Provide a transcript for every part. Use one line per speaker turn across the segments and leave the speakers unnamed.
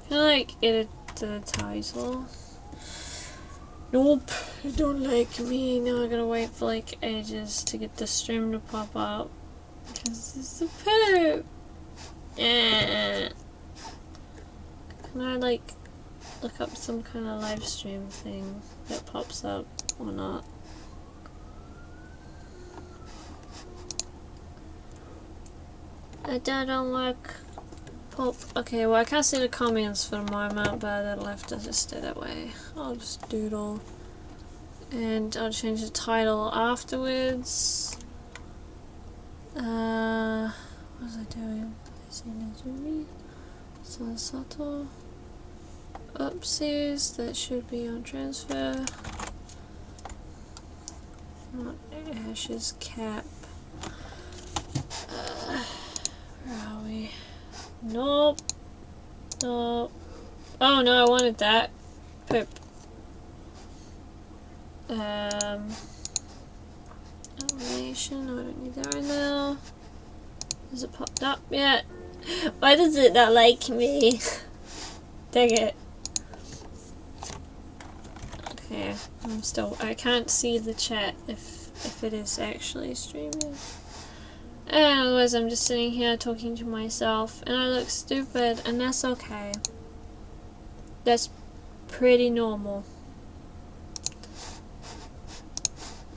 Can I like edit the title? Nope, you don't like me. Now I gotta wait for like ages to get the stream to pop up. Because it's a poop. Can I like look up some kind of live stream thing that pops up or not? I don't like pop. Okay, well I can't see the comments for the moment, but that'll have to just stay that way. I'll just doodle. And I'll change the title afterwards. What was I doing? So subtle. Oopsies, that should be on transfer. Not Ash's cap. Where are we? Nope. Nope. Oh no, I wanted that. Poop. Animation, no, I don't need that right now. Has it popped up yet? Why does it not like me? Dang it. Okay, I can't see the chat if it is actually streaming. And otherwise I'm just sitting here talking to myself and I look stupid, and that's okay. That's pretty normal.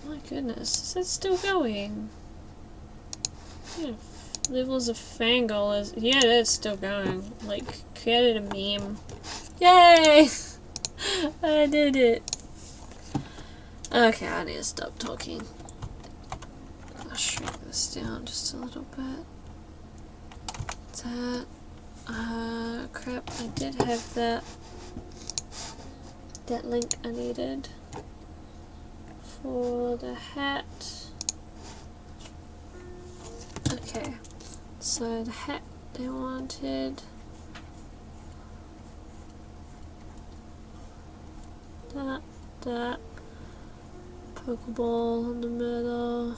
My goodness, is it still going? Yeah, levels of Fangle is... yeah, that's still going. Like, created a meme. Yay! I did it. Okay, I need to stop talking. I'll shrink this down just a little bit. That... crap, I did have that link I needed for the hat. Okay, so the hat they wanted. That. Pokeball in the middle.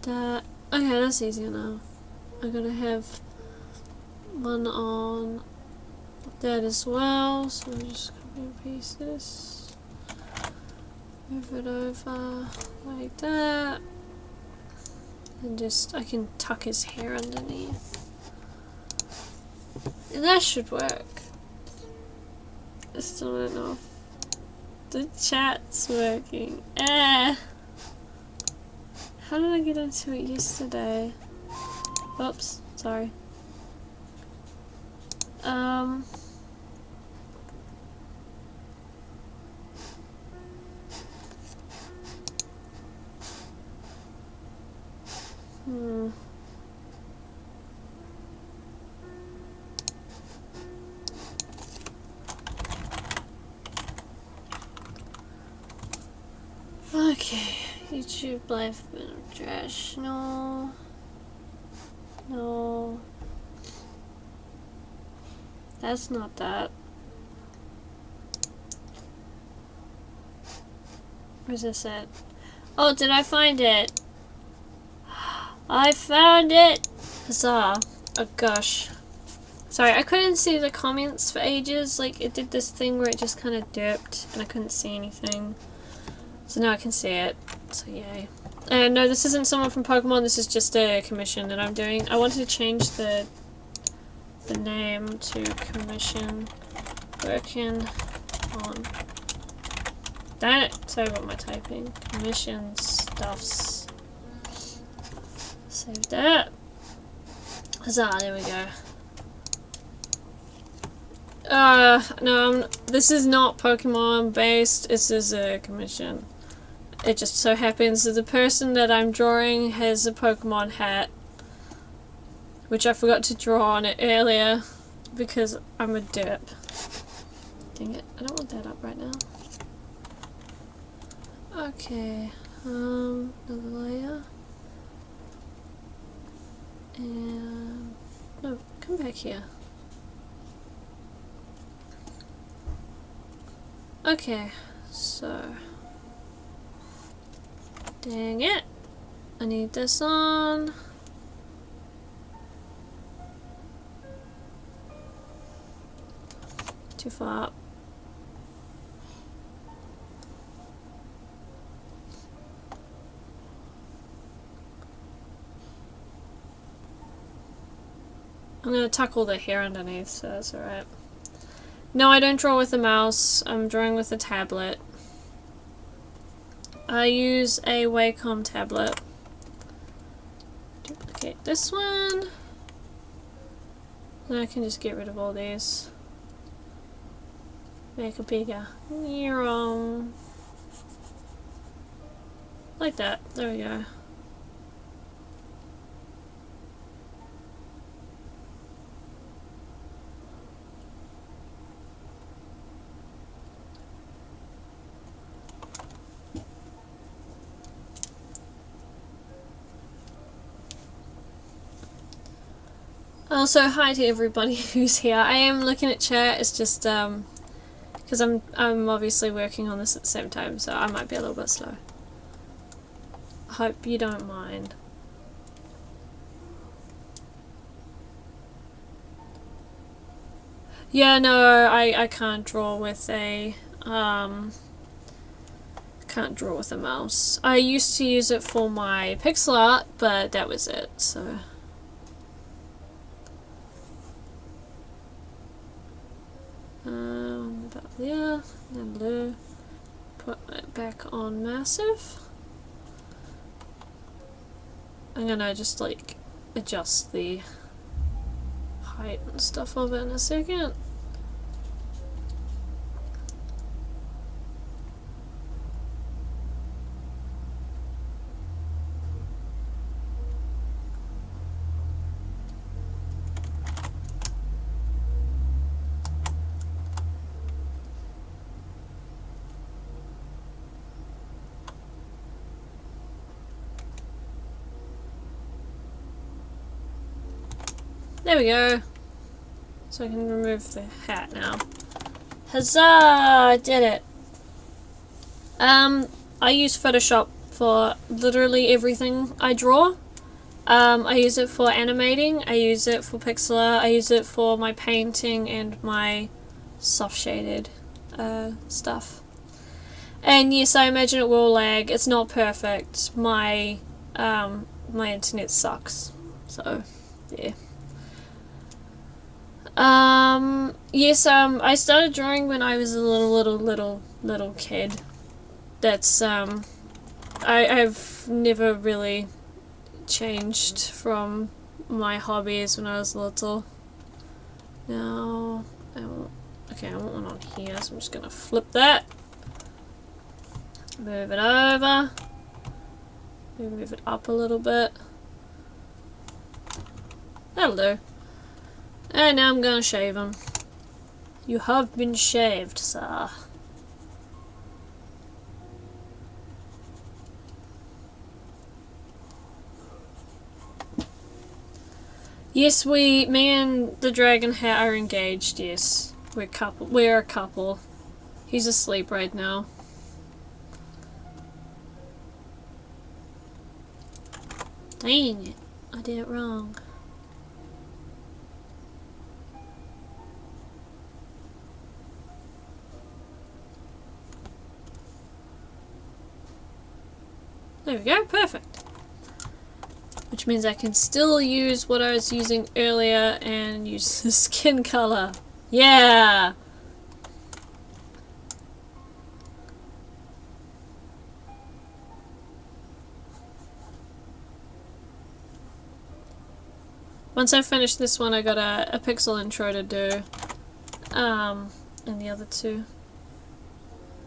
That. Okay, that's easier now. I'm gonna have one on that as well, so I'm just copy and paste this. Move it over like that. And just, I can tuck his hair underneath. And that should work. I still don't know if the chat's working. How did I get into it yesterday? Oops, sorry. Okay, YouTube life been of trash. No. No. That's not that. Where's this at? Oh, did I find it? I found it! Huzzah. Oh gosh. Sorry, I couldn't see the comments for ages. Like, it did this thing where it just kind of dipped and I couldn't see anything. So now I can see it. So yay. And no, this isn't someone from Pokemon, this is just a commission that I'm doing. I wanted to change the name to commission working on... Damn it! Sorry about my typing. Commission stuffs. Save that. Huzzah, there we go. No, this is not Pokemon based, this is a commission. It just so happens that the person that I'm drawing has a Pokemon hat, which I forgot to draw on it earlier because I'm a derp. Dang it, I don't want that up right now. Okay, another layer. And no, come back here. Okay, so dang it, I need this on. Too far up. I'm gonna tuck all the hair underneath, so that's alright. No, I don't draw with a mouse. I'm drawing with a tablet. I use a Wacom tablet. Duplicate this one. Then I can just get rid of all these. Make it bigger. Like that. There we go. Also, hi to everybody who's here. I am looking at chat. It's just because I'm obviously working on this at the same time, so I might be a little bit slow. Hope you don't mind. Yeah, no, I can't draw with a mouse. I used to use it for my pixel art, but that was it. So. About there, then blue, put it back on massive. I'm gonna just like adjust the height and stuff of it in a second. There we go. So I can remove the hat now. Huzzah! I did it. I use Photoshop for literally everything I draw. I use it for animating, I use it for pixel art, I use it for my painting and my soft shaded stuff. And yes, I imagine it will lag. It's not perfect. My internet sucks. So, yeah. Yes, I started drawing when I was a little kid. That's, I've never really changed from my hobbies when I was little. Now, I want one on here, so I'm just gonna flip that. Move it over. Move it up a little bit. That'll do. And now I'm gonna shave him. You have been shaved, sir. Yes, me and the dragon hat are engaged, yes. We're a couple. He's asleep right now. Dang it, I did it wrong. There we go, perfect. Which means I can still use what I was using earlier and use the skin color. Yeah! Once I finish this one, I got a pixel intro to do. And the other two.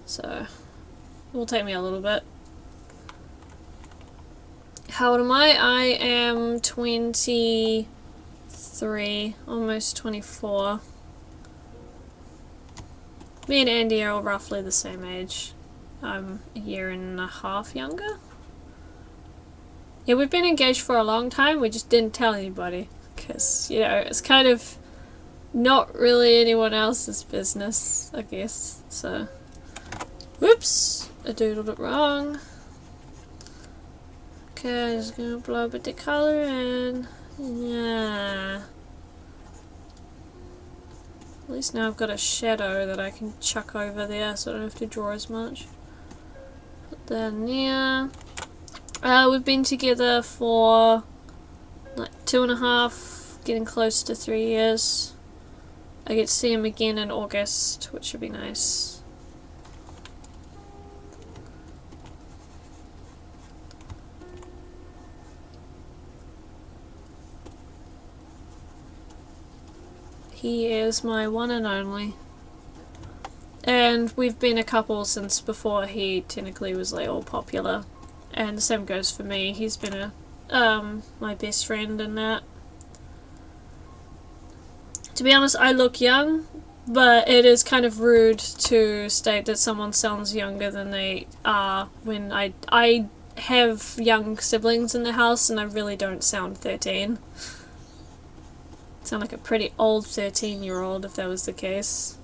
So, it will take me a little bit. How old am I? I am 23, almost 24. Me and Andy are all roughly the same age. I'm a year and a half younger. Yeah, we've been engaged for a long time, we just didn't tell anybody. Because, you know, it's kind of not really anyone else's business, I guess. So, whoops! I doodled it wrong. Okay, I'm just gonna blow a bit of color in. Yeah. At least now I've got a shadow that I can chuck over there so I don't have to draw as much. Put that near. We've been together for like 2.5, getting close to 3 years. I get to see him again in August, which should be nice. He is my one and only. And we've been a couple since before he technically was like all popular. And the same goes for me. He's been my best friend in that. To be honest, I look young, but it is kind of rude to state that someone sounds younger than they are when I have young siblings in the house and I really don't sound 13. Sound like a pretty old 13-year-old if that was the case.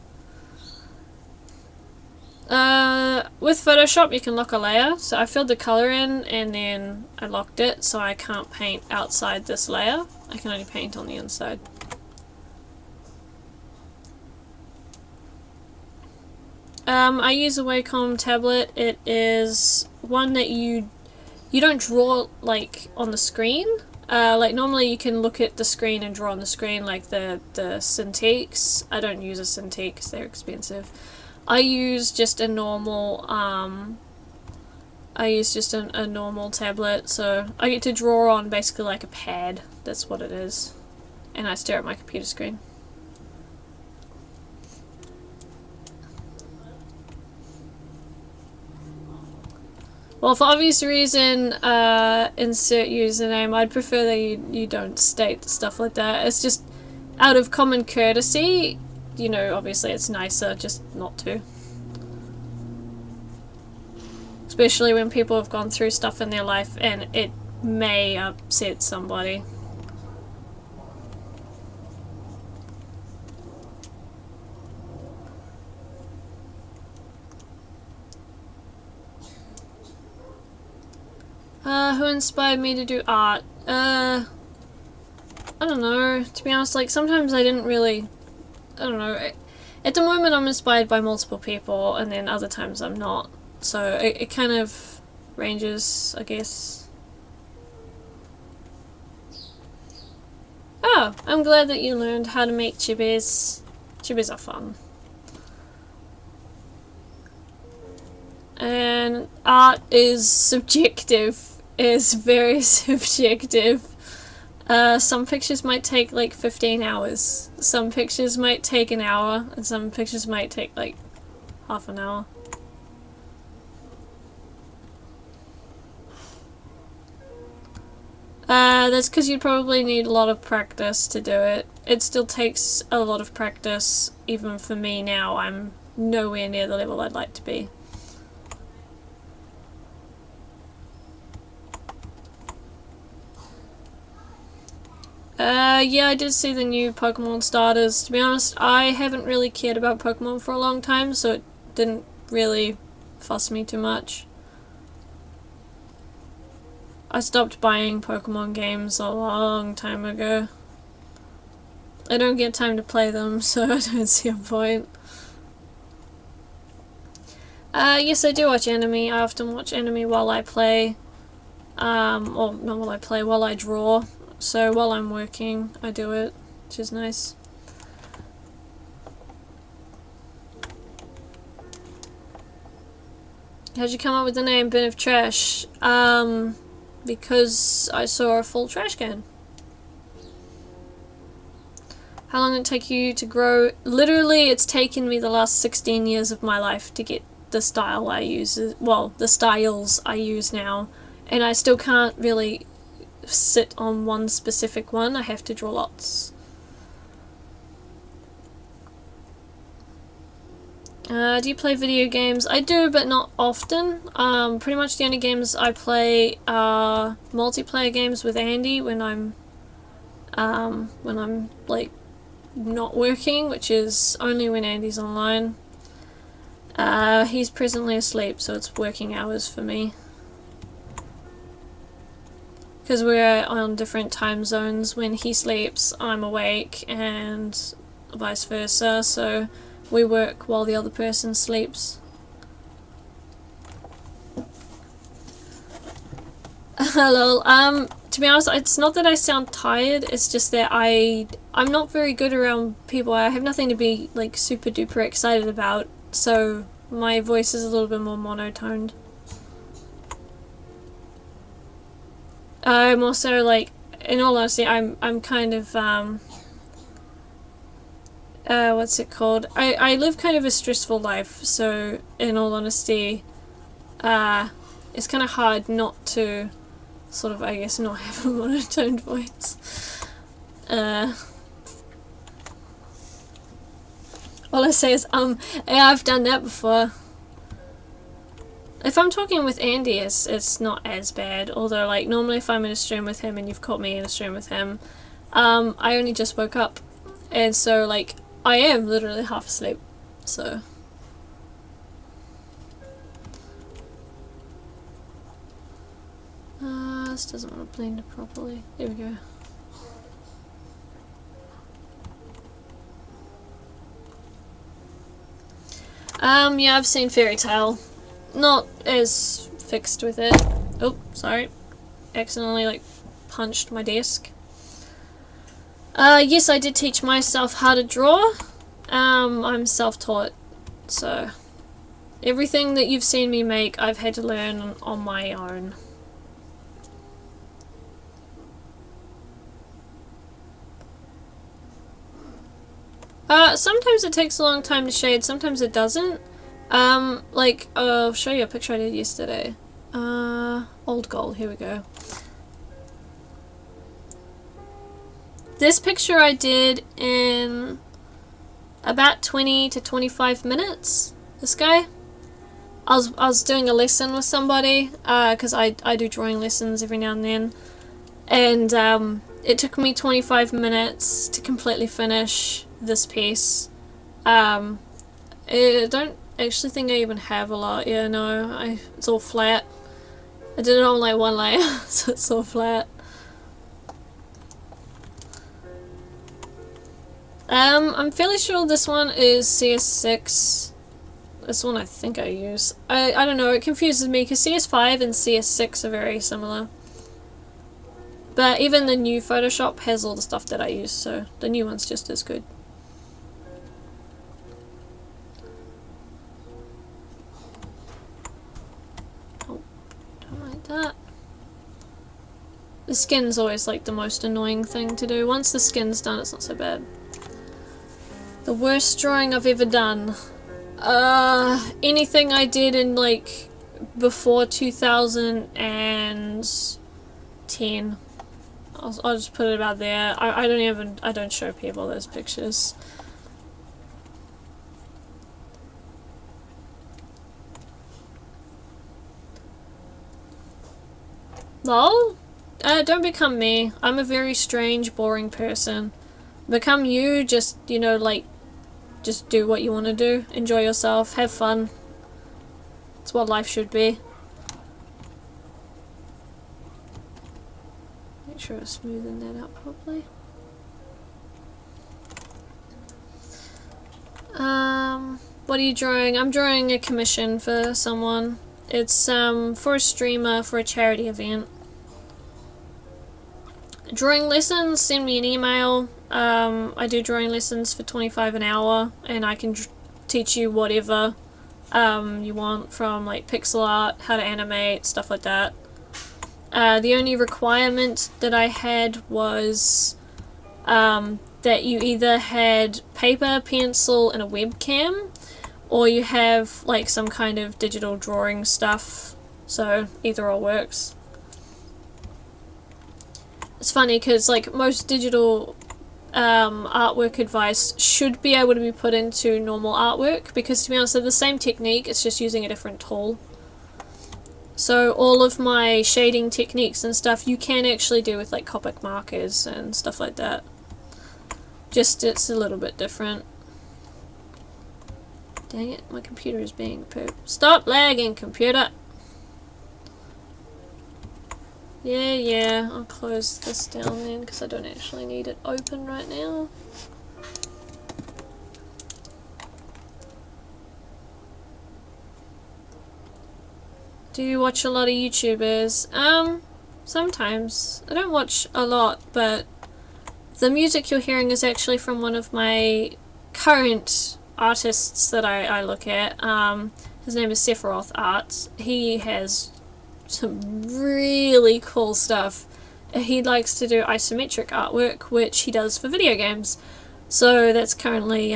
With Photoshop you can lock a layer, so I filled the colour in and then I locked it so I can't paint outside this layer. I can only paint on the inside. I use a Wacom tablet. It is one that you don't draw like on the screen. Like normally you can look at the screen and draw on the screen like the Cintiqs. I don't use a Cintiq because they're expensive. I use just a normal a normal tablet, so I get to draw on basically like a pad. That's what it is. And I stare at my computer screen. Well, for obvious reason, insert username. I'd prefer that you don't state stuff like that. It's just out of common courtesy. You know, obviously it's nicer just not to. Especially when people have gone through stuff in their life and it may upset somebody. Who inspired me to do art? I don't know. To be honest, like, sometimes I didn't really... I don't know. At the moment I'm inspired by multiple people, and then other times I'm not. So it kind of ranges, I guess. Oh, I'm glad that you learned how to make chibis. Chibis are fun. And art is subjective. Is very subjective. Some pictures might take like 15 hours. Some pictures might take an hour, and some pictures might take like half an hour. That's because you probably need a lot of practice to do it. It still takes a lot of practice, even for me now. I'm nowhere near the level I'd like to be. Yeah, I did see the new Pokemon starters. To be honest, I haven't really cared about Pokemon for a long time, so it didn't really fuss me too much. I stopped buying Pokemon games a long time ago. I don't get time to play them, so I don't see a point. Yes, I do watch anime. I often watch anime while I play. Or not while I play, while I draw. So while I'm working, I do it, which is nice. How'd you come up with the name Bin of Trash? Because I saw a full trash can. How long did it take you to grow? Literally, it's taken me the last 16 years of my life to get the style I use. Well, the styles I use now. And I still can't really sit on one specific one. I have to draw lots. Do you play video games? I do, but not often. Pretty much the only games I play are multiplayer games with Andy when I'm like not working, which is only when Andy's online. He's presently asleep, so it's working hours for me. Because we're on different time zones. When he sleeps, I'm awake, and vice versa, so we work while the other person sleeps. Lol. To be honest, it's not that I sound tired, it's just that I'm not very good around people. I have nothing to be like super duper excited about, so my voice is a little bit more monotoned. I'm also like, in all honesty, I'm kind of what's it called? I live kind of a stressful life, so in all honesty, it's kind of hard not to sort of, I guess, not have a monotoned voice. All I say is, yeah, I've done that before. If I'm talking with Andy, it's not as bad, although, like, normally if I'm in a stream with him and you've caught me in a stream with him, I only just woke up, and so, like, I am literally half asleep, so... this doesn't want to blend it properly. There we go. Yeah, I've seen Fairy Tail. Not as fixed with it. Oh, sorry. Accidentally, like, punched my desk. Yes, I did teach myself how to draw. I'm self-taught, so... everything that you've seen me make, I've had to learn on my own. Sometimes it takes a long time to shade, sometimes it doesn't. Like, I'll show you a picture I did yesterday. Old gold, here we go. This picture I did in about 20 to 25 minutes. This guy. I was doing a lesson with somebody, cause I do drawing lessons every now and then. And, it took me 25 minutes to completely finish this piece. I don't actually think I even have a lot. Yeah, no, it's all flat. I did it on like one layer, so it's all flat. I'm fairly sure this one is CS6. This one I think I use. I don't know, it confuses me because CS5 and CS6 are very similar. But even the new Photoshop has all the stuff that I use, so the new one's just as good. Oh, don't like that. The skin's always like the most annoying thing to do. Once the skin's done, it's not so bad. The worst drawing I've ever done. Anything I did in like before 2010. I'll just put it about there. I don't show people those pictures. Lol? Don't become me. I'm a very strange, boring person. Become you, just, you know, like, just do what you want to do. Enjoy yourself. Have fun. It's what life should be. Make sure I smoothen that out properly. What are you drawing? I'm drawing a commission for someone. It's for a streamer for a charity event. Drawing lessons, send me an email. I do drawing lessons for $25 an hour, and I can teach you whatever you want, from like pixel art, how to animate, stuff like that. The only requirement that I had was that you either had paper, pencil, and a webcam, or you have like some kind of digital drawing stuff, so either or works. It's funny because like most digital artwork advice should be able to be put into normal artwork, because to be honest, they're the same technique, it's just using a different tool. So all of my shading techniques and stuff you can actually do with like Copic markers and stuff like that. Just it's a little bit different. Dang it, my computer is being poop. Stop lagging, computer! Yeah, I'll close this down then because I don't actually need it open right now. Do you watch a lot of YouTubers? Sometimes. I don't watch a lot, but the music you're hearing is actually from one of my current artists that I look at. His name is Sephiroth Arts. He has some really cool stuff. He likes to do isometric artwork, which he does for video games. So that's currently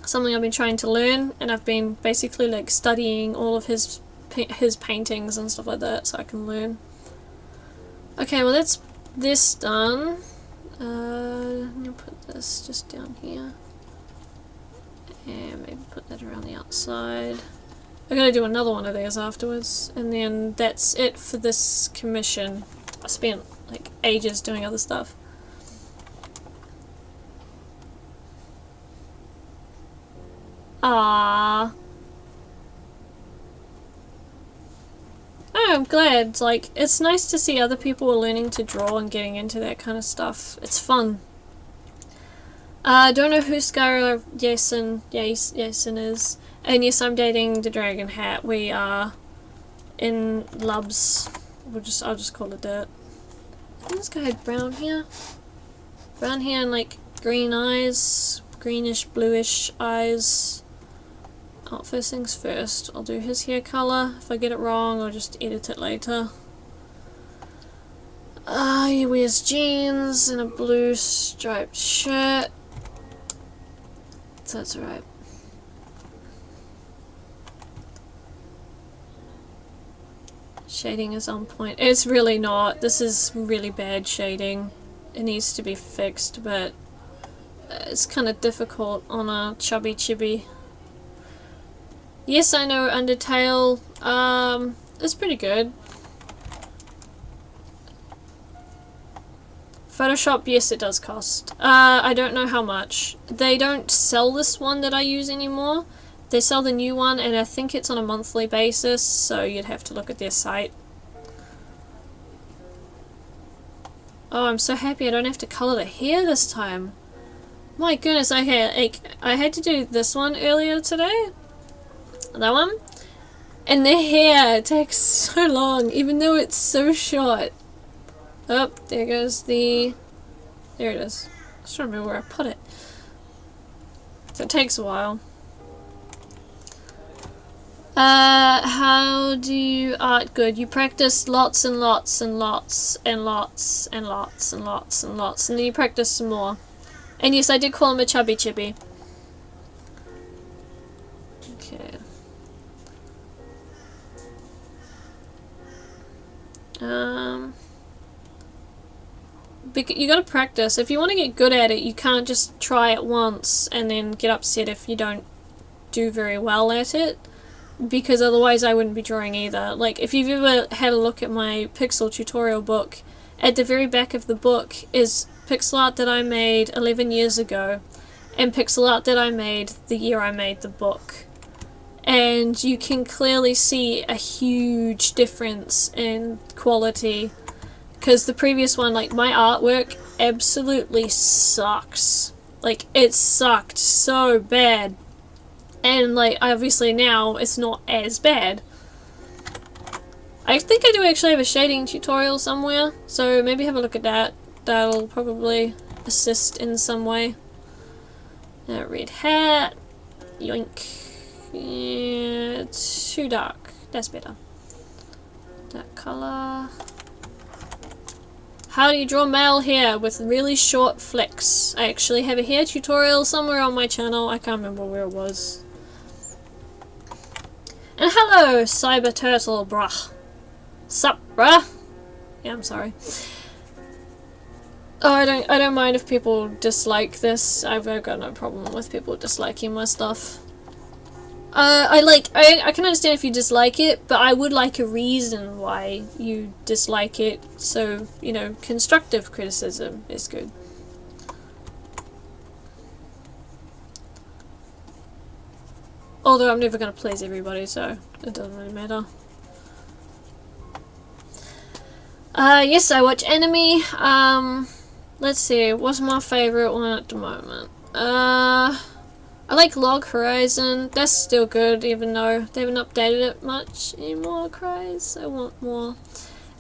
something I've been trying to learn, and I've been basically like studying all of his paintings and stuff like that so I can learn. Okay, well that's this done. I'm gonna put this just down here. And maybe put that around the outside. I'm gonna do another one of these afterwards, and then that's it for this commission. I spent like ages doing other stuff. Ah. Oh, I'm glad. Like, it's nice to see other people are learning to draw and getting into that kind of stuff. It's fun. I don't know who Skylar Yasin is. And yes, I'm dating the Dragon Hat. We are in Lubs. I'll just call it that. I think this guy had brown hair. Brown hair and like green eyes. Greenish, bluish eyes. Oh, first things first, I'll do his hair colour. If I get it wrong, I'll just edit it later. He wears jeans and a blue striped shirt. So that's alright. Shading is on point. It's really not. This is really bad shading. It needs to be fixed, but it's kind of difficult on a chubby chibi. Yes, I know Undertale. It's pretty good. Photoshop, yes, it does cost. I don't know how much. They don't sell this one that I use anymore. They sell the new one, and I think it's on a monthly basis, so you'd have to look at their site. Oh, I'm so happy I don't have to colour the hair this time. My goodness, I had to do this one earlier today. That one, and the hair takes so long, even though it's so short. Oh, there goes the. There it is. I just remember where I put it. So it takes a while. How do you art good? You practice lots and lots and lots and lots and lots and lots and lots, and then you practice some more. And yes, I did call him a chubby chibi. Okay. You gotta practice. If you want to get good at it, you can't just try it once and then get upset if you don't do very well at it, because otherwise I wouldn't be drawing either. Like, if you've ever had a look at my pixel tutorial book, at the very back of the book is pixel art that I made 11 years ago and pixel art that I made the year I made the book. And you can clearly see a huge difference in quality, because the previous one, like, my artwork absolutely sucks. Like, it sucked so bad, and like obviously now it's not as bad. I think I do actually have a shading tutorial somewhere, so maybe have a look at that. That'll probably assist in some way. Red hat, yoink. Yeah, it's too dark. That's better. That colour. How do you draw male hair with really short flicks? I actually have a hair tutorial somewhere on my channel. I can't remember where it was. And hello, Cyber Turtle, bruh. Sup, bruh? Yeah, I'm sorry. Oh, I don't mind if people dislike this. I've got no problem with people disliking my stuff. I can understand if you dislike it, but I would like a reason why you dislike it, so, you know, constructive criticism is good. Although I'm never gonna please everybody, so it doesn't really matter. Yes, I watch anime. Let's see, what's my favourite one at the moment? I like Log Horizon. That's still good, even though they haven't updated it much anymore. Cries, I want more.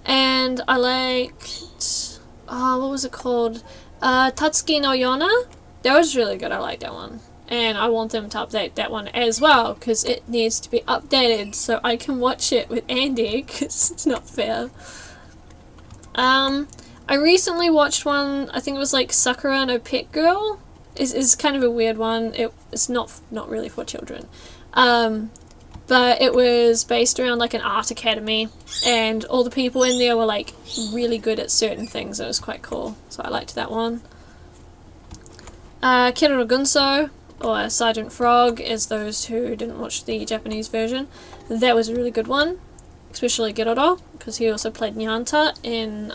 And I liked, what was it called? Tatsuki no Yona. That was really good. I like that one. And I want them to update that one as well, because it needs to be updated so I can watch it with Andy, because it's not fair. I recently watched one, I think it was like Sakura no Pet Girl. It's kind of a weird one. It's not really for children. But it was based around like an art academy, and all the people in there were like really good at certain things. It was quite cool, so I liked that one. Kiroro Gunso, or Sergeant Frog, as those who didn't watch the Japanese version. That was a really good one, especially Geroro, because he also played Nyanta in,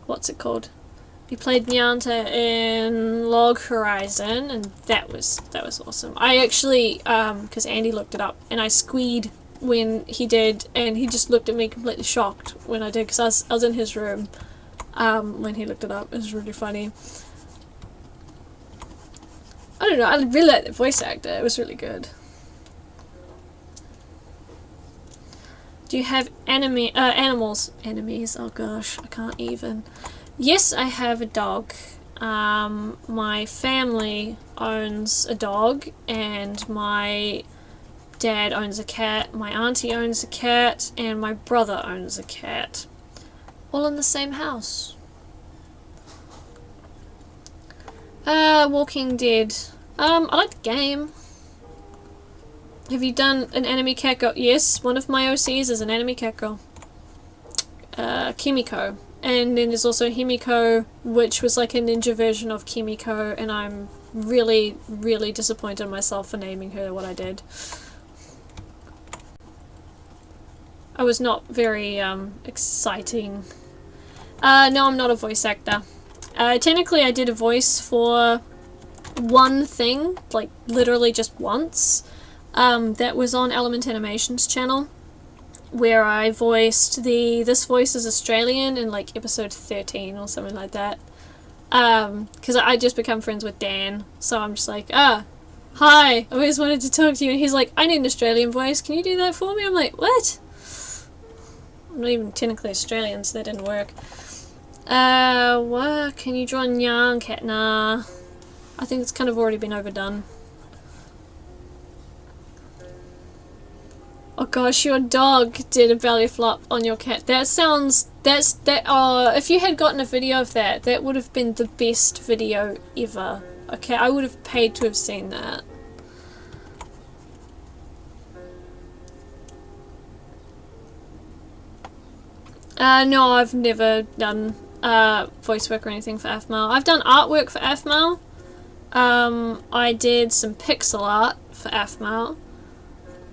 what's it called? He played Nyanta in Log Horizon, and that was awesome. I actually, because Andy looked it up, and I squeed when he did, and he just looked at me completely shocked when I did, because I was in his room when he looked it up. It was really funny. I don't know, I really liked the voice actor. It was really good. Do you have animals? Enemies? Oh gosh, I can't even. Yes, I have a dog. My family owns a dog, and my dad owns a cat, my auntie owns a cat, and my brother owns a cat. All in the same house. Walking Dead. I like the game. Have you done an anime cat girl? Yes, one of my OCs is an anime cat girl. Kimiko. And then there's also Himiko, which was like a ninja version of Kimiko, and I'm really, really disappointed in myself for naming her what I did. I was not very, exciting. No, I'm not a voice actor. Technically I did a voice for one thing, like literally just once. That was on Element Animation's channel, where I voiced this voice is Australian in like episode 13 or something like that. Because I just become friends with Dan, so I'm just like, hi, I always wanted to talk to you, and he's like, I need an Australian voice, can you do that for me? I'm like, what? I'm not even technically Australian, so that didn't work. What? Can you draw Nyan Cat? Nah. I think it's kind of already been overdone. Oh gosh, your dog did a belly flop on your cat. That sounds... if you had gotten a video of that, that would have been the best video ever. Okay, I would have paid to have seen that. No, I've never done voice work or anything for AFMAL. I've done artwork for AFMAL. I did some pixel art for AFMAL.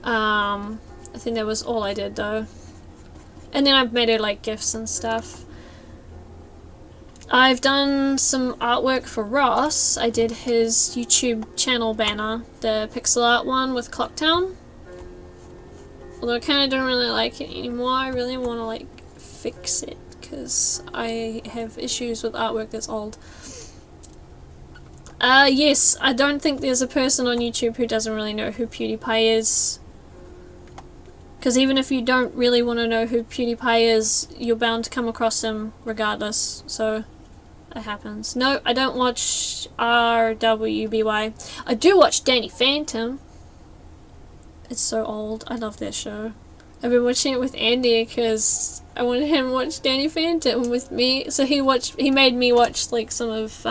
I think that was all I did though. And then I've made it like GIFs and stuff. I've done some artwork for Ross. I did his YouTube channel banner, the pixel art one with Clocktown. Although I kind of don't really like it anymore. I really want to like fix it because I have issues with artwork that's old. Yes, I don't think there's a person on YouTube who doesn't really know who PewDiePie is. Because even if you don't really want to know who PewDiePie is, you're bound to come across him regardless, so it happens. No, I don't watch RWBY. I do watch Danny Phantom. It's so old. I love that show. I've been watching it with Andy because I wanted him to watch Danny Phantom with me. So he made me watch like some of,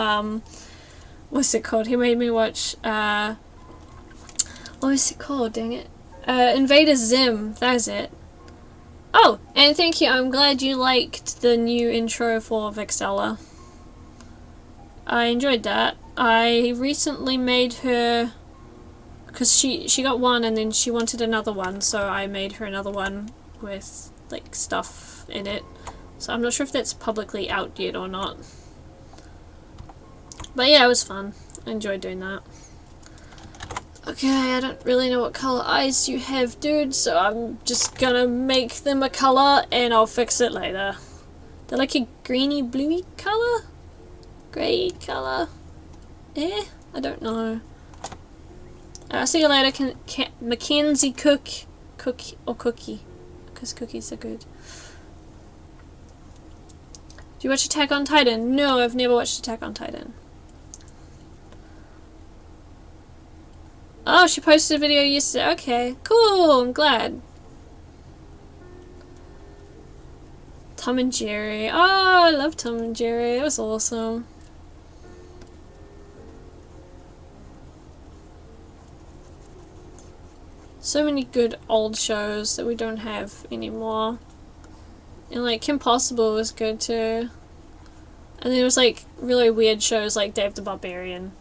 what's it called? He made me watch, what is it called? Dang it. Invader Zim, that is it. Oh, and thank you, I'm glad you liked the new intro for Vexella. I enjoyed that. I recently made her, because she got one and then she wanted another one, so I made her another one with like stuff in it. So I'm not sure if that's publicly out yet or not. But yeah, it was fun. I enjoyed doing that. Okay, I don't really know what colour eyes you have, dude, so I'm just gonna make them a colour and I'll fix it later. They're like a greeny bluey colour? Grey colour? I I don't know. See you later, Mackenzie Cookie, because cookies are good. Do you watch Attack on Titan? No, I've never watched Attack on Titan. Oh, she posted a video yesterday. Okay, cool, I'm glad. Tom and Jerry. Oh, I love Tom and Jerry. It was awesome. So many good old shows that we don't have anymore. And like Kim Possible was good too. And there was like really weird shows like Dave the Barbarian.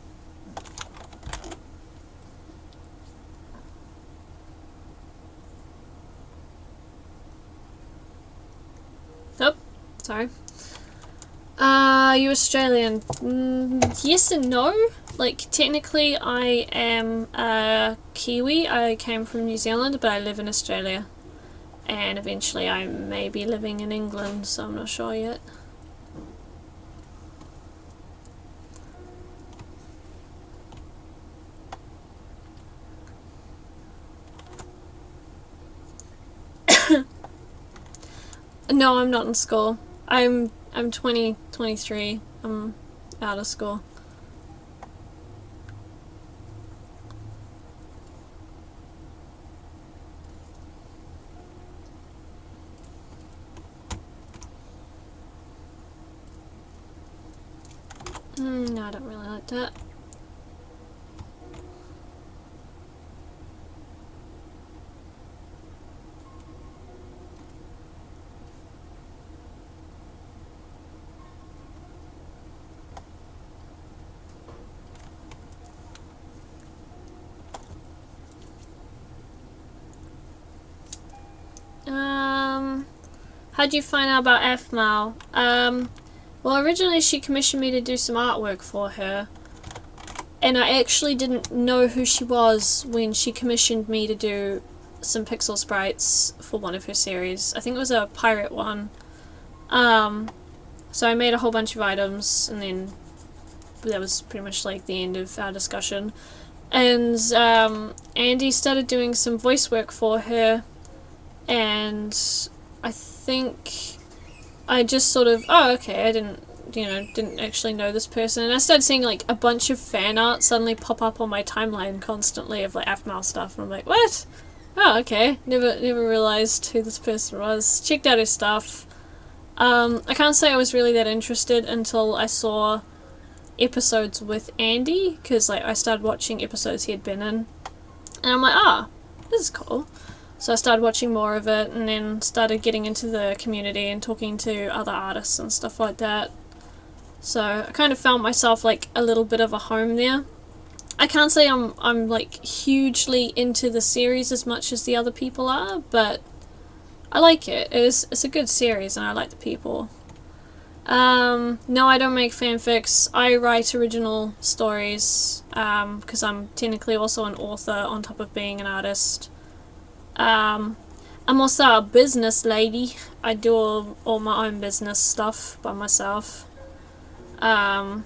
Oh, sorry. You Australian? Yes and no. Like, technically I am a Kiwi. I came from New Zealand, but I live in Australia. And eventually I may be living in England, so I'm not sure yet. No, I'm not in school. I'm 23. I'm out of school. No, I don't really like that. How'd you find out about FMAL? Well, originally she commissioned me to do some artwork for her, and I actually didn't know who she was when she commissioned me to do some pixel sprites for one of her series. I think it was a pirate one. So I made a whole bunch of items, and then that was pretty much like the end of our discussion. And Andy started doing some voice work for her, and I think I just sort of, oh, okay, I didn't actually know this person, and I started seeing like a bunch of fan art suddenly pop up on my timeline constantly of like AFMAL stuff, and I'm like, what? Oh, okay, never realized who this person was. Checked out his stuff. I can't say I was really that interested until I saw episodes with Andy, because like I started watching episodes he had been in, and I'm like, ah, this is cool. So I started watching more of it, and then started getting into the community and talking to other artists and stuff like that. So I kind of found myself like a little bit of a home there. I can't say I'm like hugely into the series as much as the other people are, but I like it. It's a good series, and I like the people. No, I don't make fanfics. I write original stories, because I'm technically also an author on top of being an artist. I'm also a business lady. I do all my own business stuff by myself. And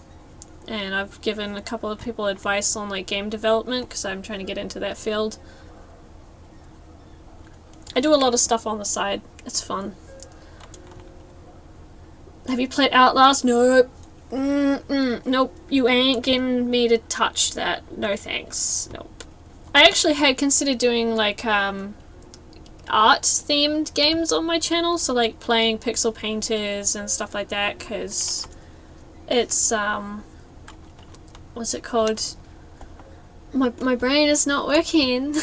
I've given a couple of people advice on like game development, because I'm trying to get into that field. I do a lot of stuff on the side. It's fun. Have you played Outlast? Nope. Nope. You ain't getting me to touch that. No thanks. Nope. I actually had considered doing like art-themed games on my channel, so like playing Pixel Painters and stuff like that, because it's what's it called? My brain is not working.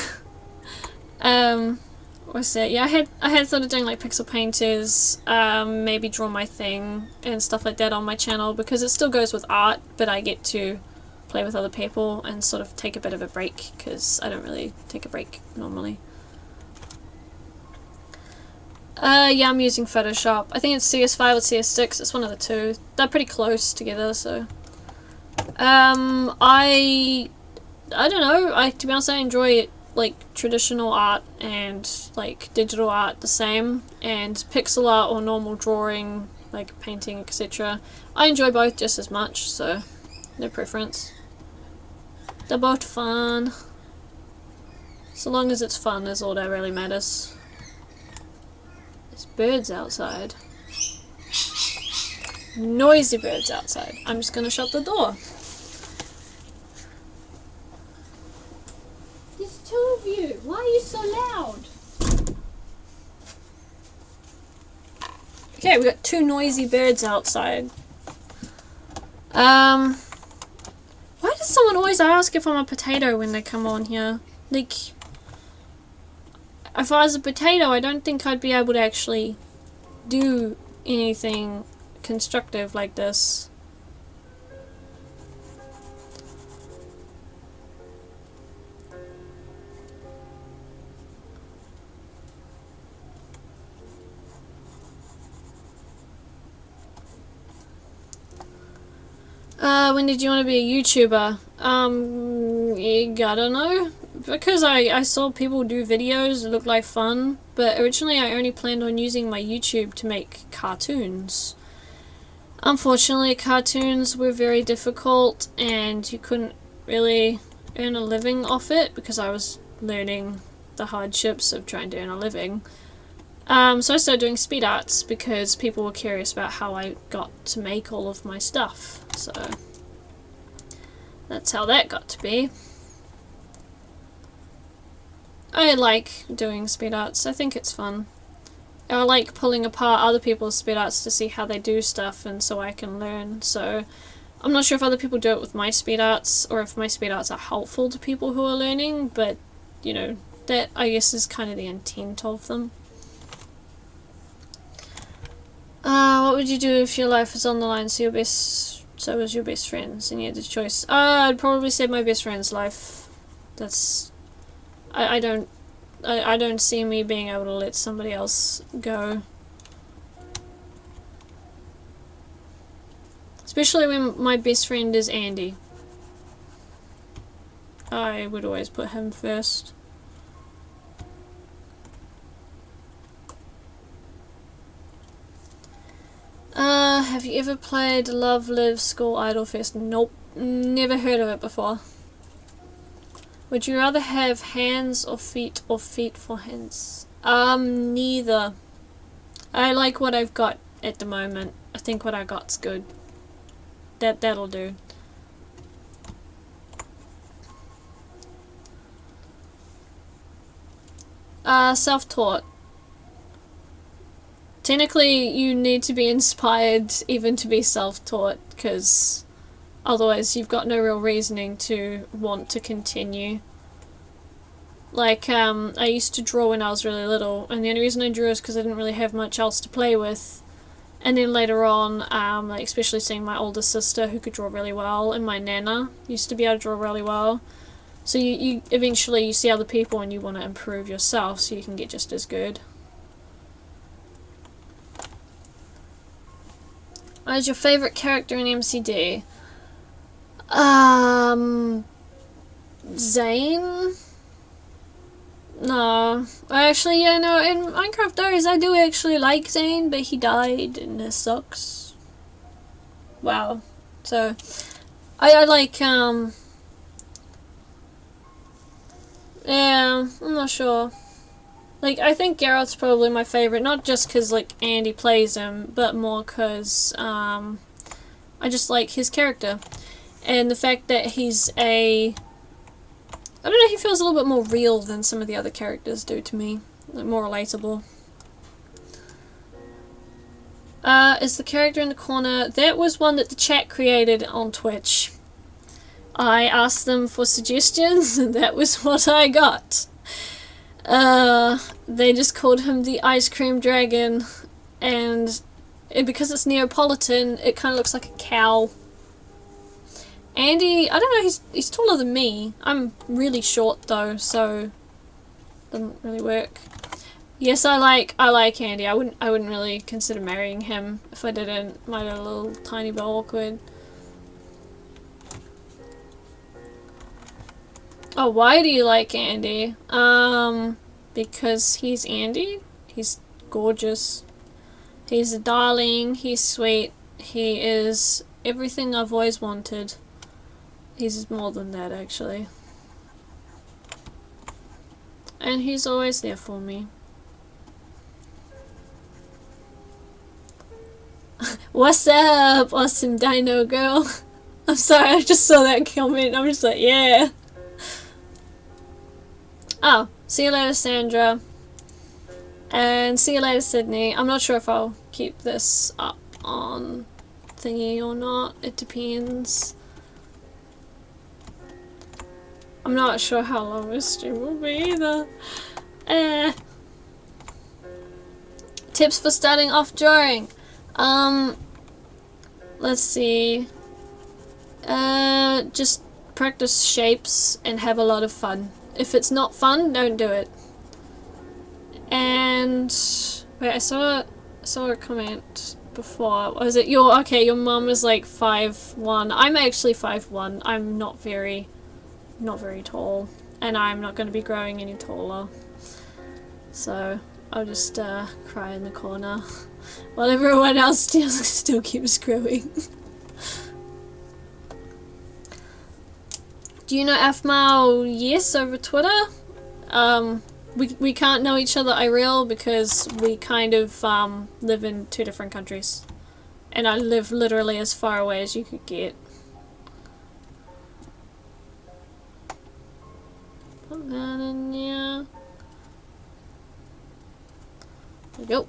What's it? Yeah, I had thought of doing like Pixel Painters, maybe Draw My Thing and stuff like that on my channel, because it still goes with art, but I get to play with other people and sort of take a bit of a break, because I don't really take a break normally. Yeah, I'm using Photoshop. I think it's CS5 or CS6, it's one of the two. They're pretty close together, so. I don't know, to be honest, I enjoy like traditional art and like digital art the same, and pixel art or normal drawing, like painting, etc. I enjoy both just as much, so no preference. They're both fun. So long as it's fun is all that really matters. There's birds outside. Noisy birds outside. I'm just gonna shut the door. There's two of you. Why are you so loud? Okay, we got two noisy birds outside. Why does someone always ask if I'm a potato when they come on here? Like, if I was a potato, I don't think I'd be able to actually do anything constructive like this. When did you want to be a YouTuber? I don't know. Because I saw people do videos, it looked like fun, but originally I only planned on using my YouTube to make cartoons. Unfortunately, cartoons were very difficult and you couldn't really earn a living off it because I was learning the hardships of trying to earn a living. So I started doing speed arts because people were curious about how I got to make all of my stuff. So that's how that got to be. I like doing speed arts. I think it's fun. I like pulling apart other people's speed arts to see how they do stuff and so I can learn. So I'm not sure if other people do it with my speed arts or if my speed arts are helpful to people who are learning, but you know, that I guess is kind of the intent of them. What would you do if your life was on the line so was your best friends and you had the choice? I'd probably save my best friend's life. That's... I don't see me being able to let somebody else go. Especially when my best friend is Andy. I would always put him first. Have you ever played Love Live School Idol Fest? Nope. Never heard of it before. Would you rather have hands or feet for hands? Neither. I like what I've got at the moment. I think what I got's good. That'll do. Self-taught. Technically, you need to be inspired even to be self-taught, because otherwise you've got no real reasoning to want to continue. Like, I used to draw when I was really little, and the only reason I drew is because I didn't really have much else to play with. And then later on, like especially seeing my older sister who could draw really well, and my nana used to be able to draw really well. So you eventually you see other people and you want to improve yourself so you can get just as good. What is your favourite character in MCD? Zane? No. Actually, yeah, no, in Minecraft Diaries I do actually like Zane, but he died and this sucks. Wow. So, I like, yeah, I'm not sure. Like, I think Garrett's probably my favourite, not just because, like, Andy plays him, but more because, I just like his character. And the fact that he's I don't know, he feels a little bit more real than some of the other characters do to me. Like, more relatable. Is the character in the corner? That was one that the chat created on Twitch. I asked them for suggestions, and that was what I got. They just called him the Ice Cream Dragon, and because it's Neapolitan, it kind of looks like a cow. Andy, I don't know, he's taller than me. I'm really short though, so doesn't really work. Yes, I like Andy. I wouldn't really consider marrying him if I didn't. Might get a little tiny bit awkward. Oh, why do you like Andy? Because he's Andy. He's gorgeous. He's a darling. He's sweet. He is everything I've always wanted. He's more than that, actually. And he's always there for me. What's up, awesome dino girl? I'm sorry, I just saw that comment. I'm just like, yeah. Oh, see you later, Sandra. And see you later, Sydney. I'm not sure if I'll keep this up on thingy or not. It depends. I'm not sure how long this stream will be either. Tips for starting off drawing. Let's see. Just practice shapes and have a lot of fun. If it's not fun, don't do it. And wait, I saw a comment before. Was it your mom is like 5'1". I'm actually 5'1". I'm not very tall, and I'm not going to be growing any taller. So I'll just cry in the corner while everyone else still keeps growing. Do you know Afmal? Yes, over Twitter. We can't know each other IRL because we kind of live in 2 different countries, and I live literally as far away as you could get. Put that in, yeah. There we go.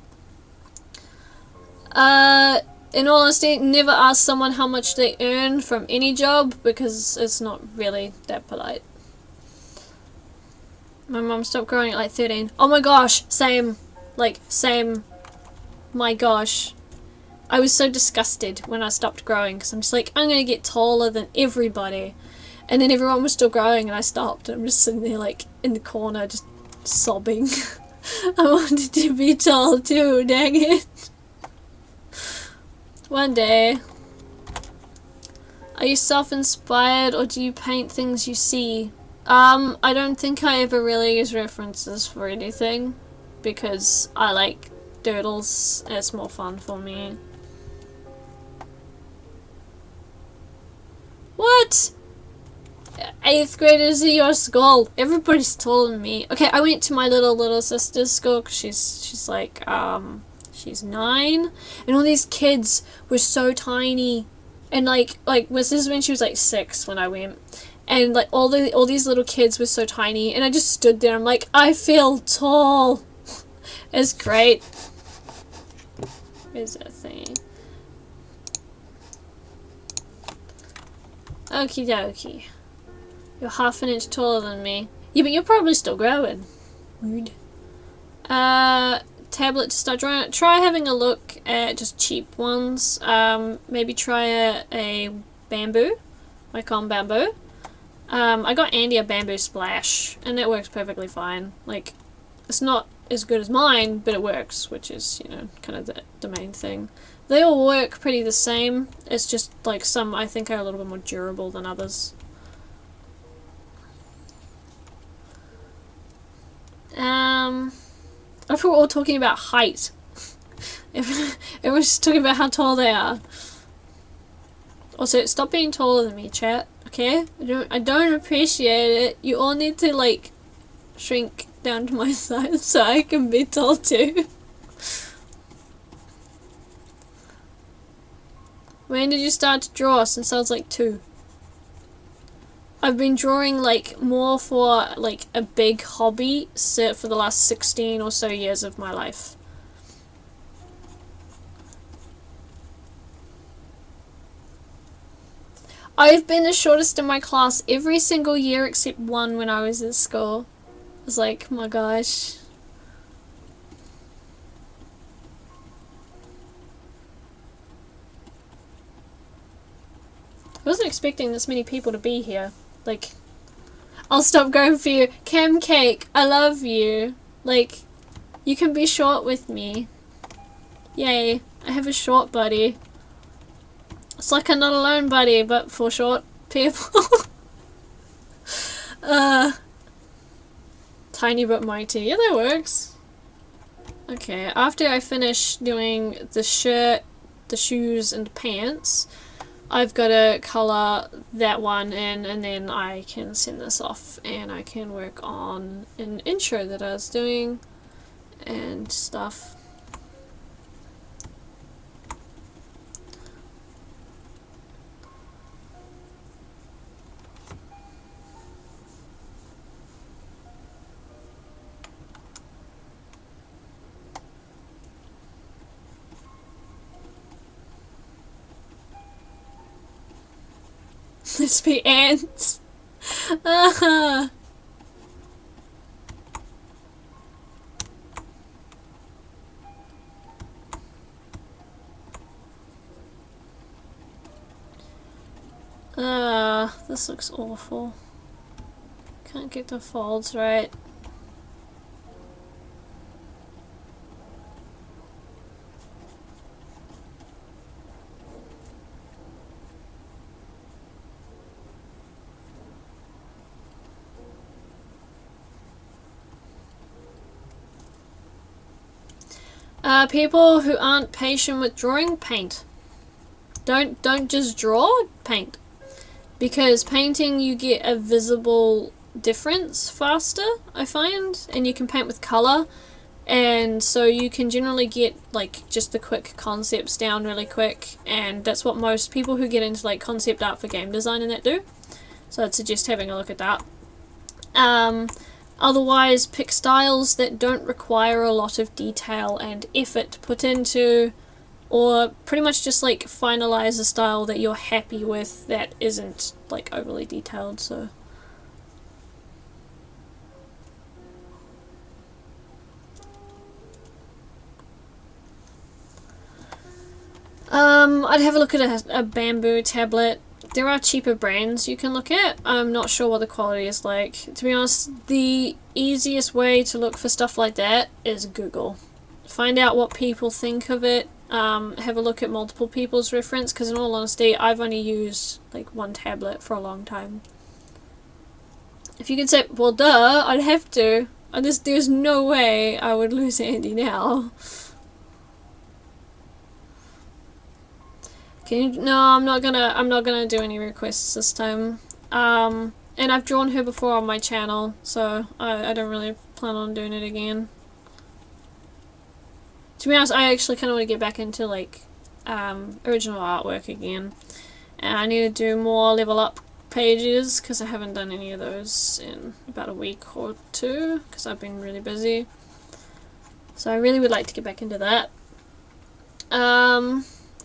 In all honesty, never ask someone how much they earn from any job because it's not really that polite. My mom stopped growing at like 13. Oh my gosh, same. Like, same. My gosh. I was so disgusted when I stopped growing because I'm just like, I'm gonna get taller than everybody. And then everyone was still growing and I stopped. I'm just sitting there like in the corner just sobbing. I wanted to be tall too, dang it. One day. Are you self-inspired or do you paint things you see? I don't think I ever really use references for anything because I like doodles and it's more fun for me. What? 8th graders are your school. Everybody's taller than me. Okay, I went to my little sister's school because she's like, she's 9, and all these kids were so tiny, and like this is when she was like 6 when I went, and like all these little kids were so tiny, and I just stood there. I'm like, I feel tall. It's great. Where's that thing? Okie dokie. You're half an inch taller than me. Yeah, but you're probably still growing. Weird. Tablet to start drawing. Try having a look at just cheap ones. Maybe try a bamboo. I call them bamboo. I got Andy a bamboo splash, and it works perfectly fine. Like, it's not as good as mine, but it works, which is, you know, kind of the main thing. They all work pretty the same. It's just, like, some I think are a little bit more durable than others. I thought we were all talking about height. Everyone's just talking about how tall they are. Also, stop being taller than me, chat. Okay? I don't appreciate it. You all need to, like, shrink down to my size so I can be tall too. When did you start to draw? Since I was like 2. I've been drawing like more for like a big hobby set for the last 16 or so years of my life. I've been the shortest in my class every single year except one when I was in school. I was like, oh my gosh. I wasn't expecting this many people to be here. Like, I'll stop going for you. Cam Cake, I love you. Like, you can be short with me. Yay, I have a short buddy. It's like a not alone buddy, but for short people. Tiny but mighty. Yeah, that works. Okay, after I finish doing the shirt, the shoes, and pants, I've got to colour that one in, and then I can send this off and I can work on an intro that I was doing and stuff. Let's be ants. This looks awful. Can't get the folds right. People who aren't patient with drawing, paint. Don't just draw, paint. Because painting, you get a visible difference faster, I find, and you can paint with colour, and so you can generally get like just the quick concepts down really quick, and that's what most people who get into like concept art for game design and that do. So I'd suggest having a look at that. Otherwise, pick styles that don't require a lot of detail and effort put into, or pretty much just like finalize a style that you're happy with that isn't like overly detailed. So I'd have a look at a bamboo tablet. There are cheaper brands you can look at. I'm not sure what the quality is like. To be honest, the easiest way to look for stuff like that is Google. Find out what people think of it. Have a look at multiple people's reference, because in all honesty, I've only used like one tablet for a long time. If you could say, well duh, I'd have to. There's no way I would lose Andy now. No, I'm not gonna do any requests this time. And I've drawn her before on my channel, so I don't really plan on doing it again. To be honest, I actually kind of want to get back into like original artwork again, and I need to do more level up pages because I haven't done any of those in about a week or two because I've been really busy. So I really would like to get back into that.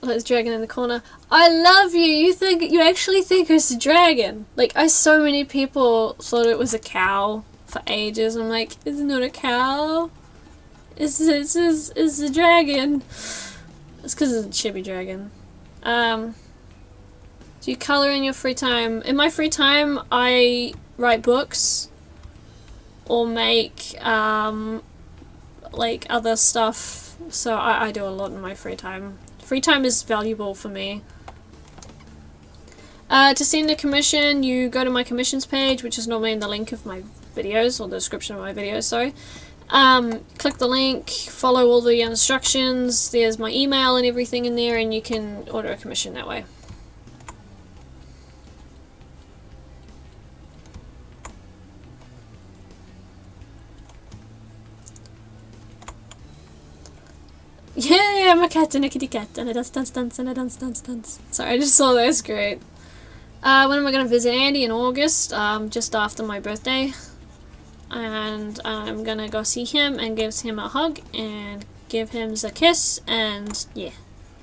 There's a dragon in the corner. I love you! You actually think it's a dragon. Like, so many people thought it was a cow for ages. I'm like, it's not a cow. It's a dragon. It's because it's a chibi dragon. Do you colour in your free time? In my free time, I write books or make like other stuff. So I do a lot in my free time. Free time is valuable for me. To send a commission, you go to my commissions page, which is normally in the link of my videos, or the description of my videos, sorry. Click the link, follow all the instructions, there's my email and everything in there, and you can order a commission that way. Yeah, I'm a cat and a kitty cat, and a dance, and a dance. Sorry, I just saw that, it's great. When am I going to visit Andy? In August, just after my birthday. And I'm going to go see him and give him a hug and give him a kiss, and yeah,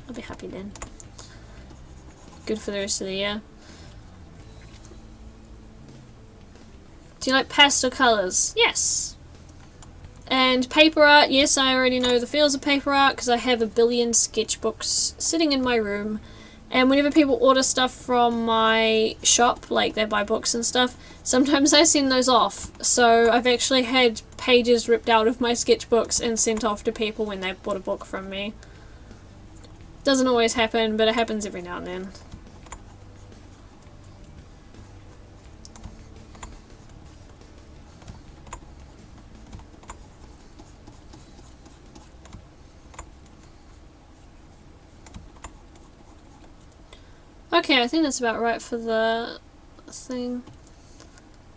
I'll be happy then. Good for the rest of the year. Do you like pastel colours? Yes. And paper art, yes, I already know the feels of paper art because I have a billion sketchbooks sitting in my room. And whenever people order stuff from my shop, like they buy books and stuff, sometimes I send those off. So I've actually had pages ripped out of my sketchbooks and sent off to people when they bought a book from me. Doesn't always happen, but it happens every now and then. Okay, I think that's about right for the thing.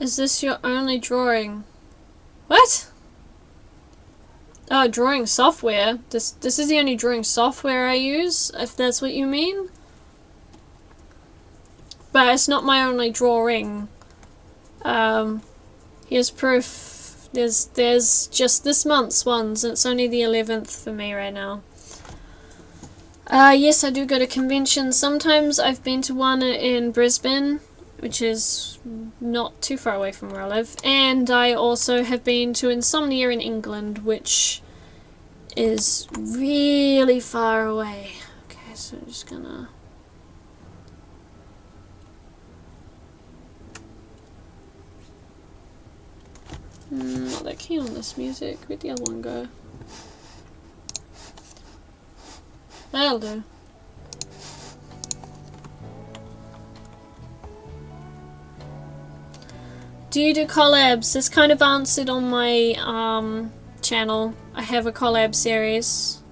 Is this your only drawing? What? Oh, drawing software. This is the only drawing software I use, if that's what you mean. But it's not my only drawing. Here's proof. There's just this month's ones, and it's only the 11th for me right now. Yes, I do go to conventions. Sometimes I've been to one in Brisbane, which is not too far away from where I live. And I also have been to Insomnia in England, which is really far away. Okay, so I'm just gonna... not that keen on this music. Where'd the other one go? That'll do. Do you do collabs? This kind of answered on my channel. I have a collab series.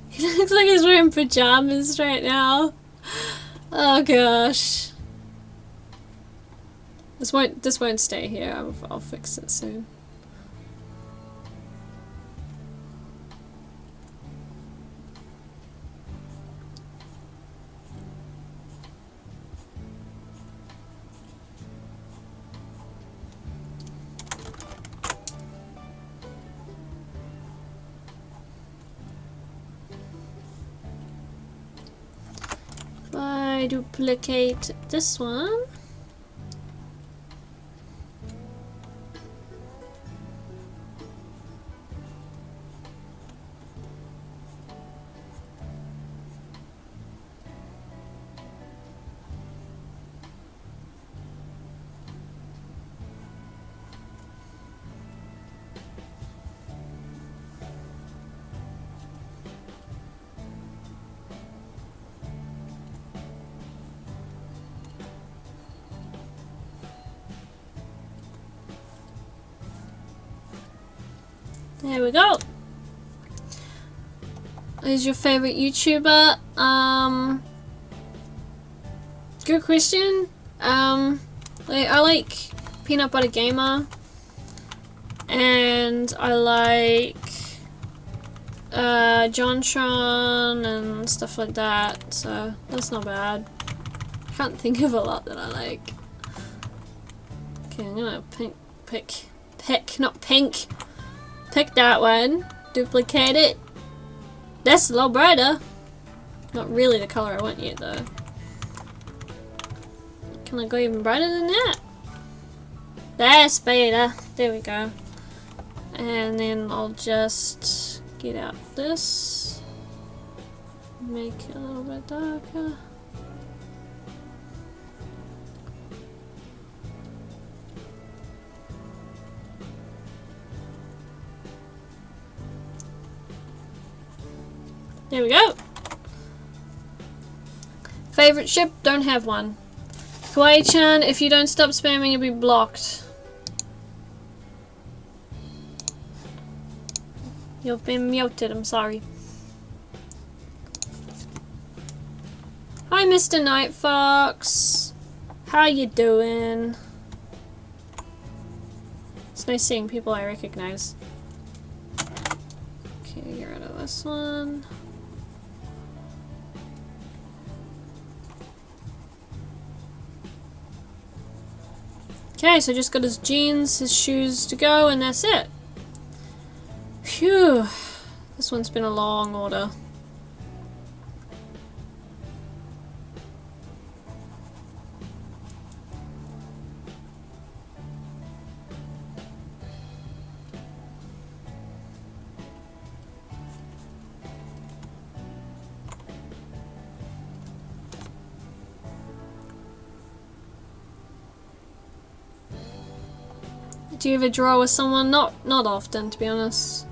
He looks like he's wearing pajamas right now. Oh gosh. This won't stay here. I'll fix it soon. If I duplicate this one. There we go. Who's your favorite YouTuber? Good question. I like Peanut Butter Gamer, and I like JonTron and stuff like that. So that's not bad. Can't think of a lot that I like. Okay, I'm gonna pick that one, duplicate it. That's a little brighter. Not really the color I want yet though. Can I go even brighter than that? That's better. There we go. And then I'll just get out this. Make it a little bit darker. There we go. Favorite ship? Don't have one. Kawaii-chan, if you don't stop spamming, you'll be blocked. You've been muted, I'm sorry. Hi, Mr. Night Fox. How you doing? It's nice seeing people I recognize. Okay, get rid of this one. Okay, so just got his jeans, his shoes to go, and that's it. Phew. This one's been a long order. Do you ever draw with someone? Not often, to be honest.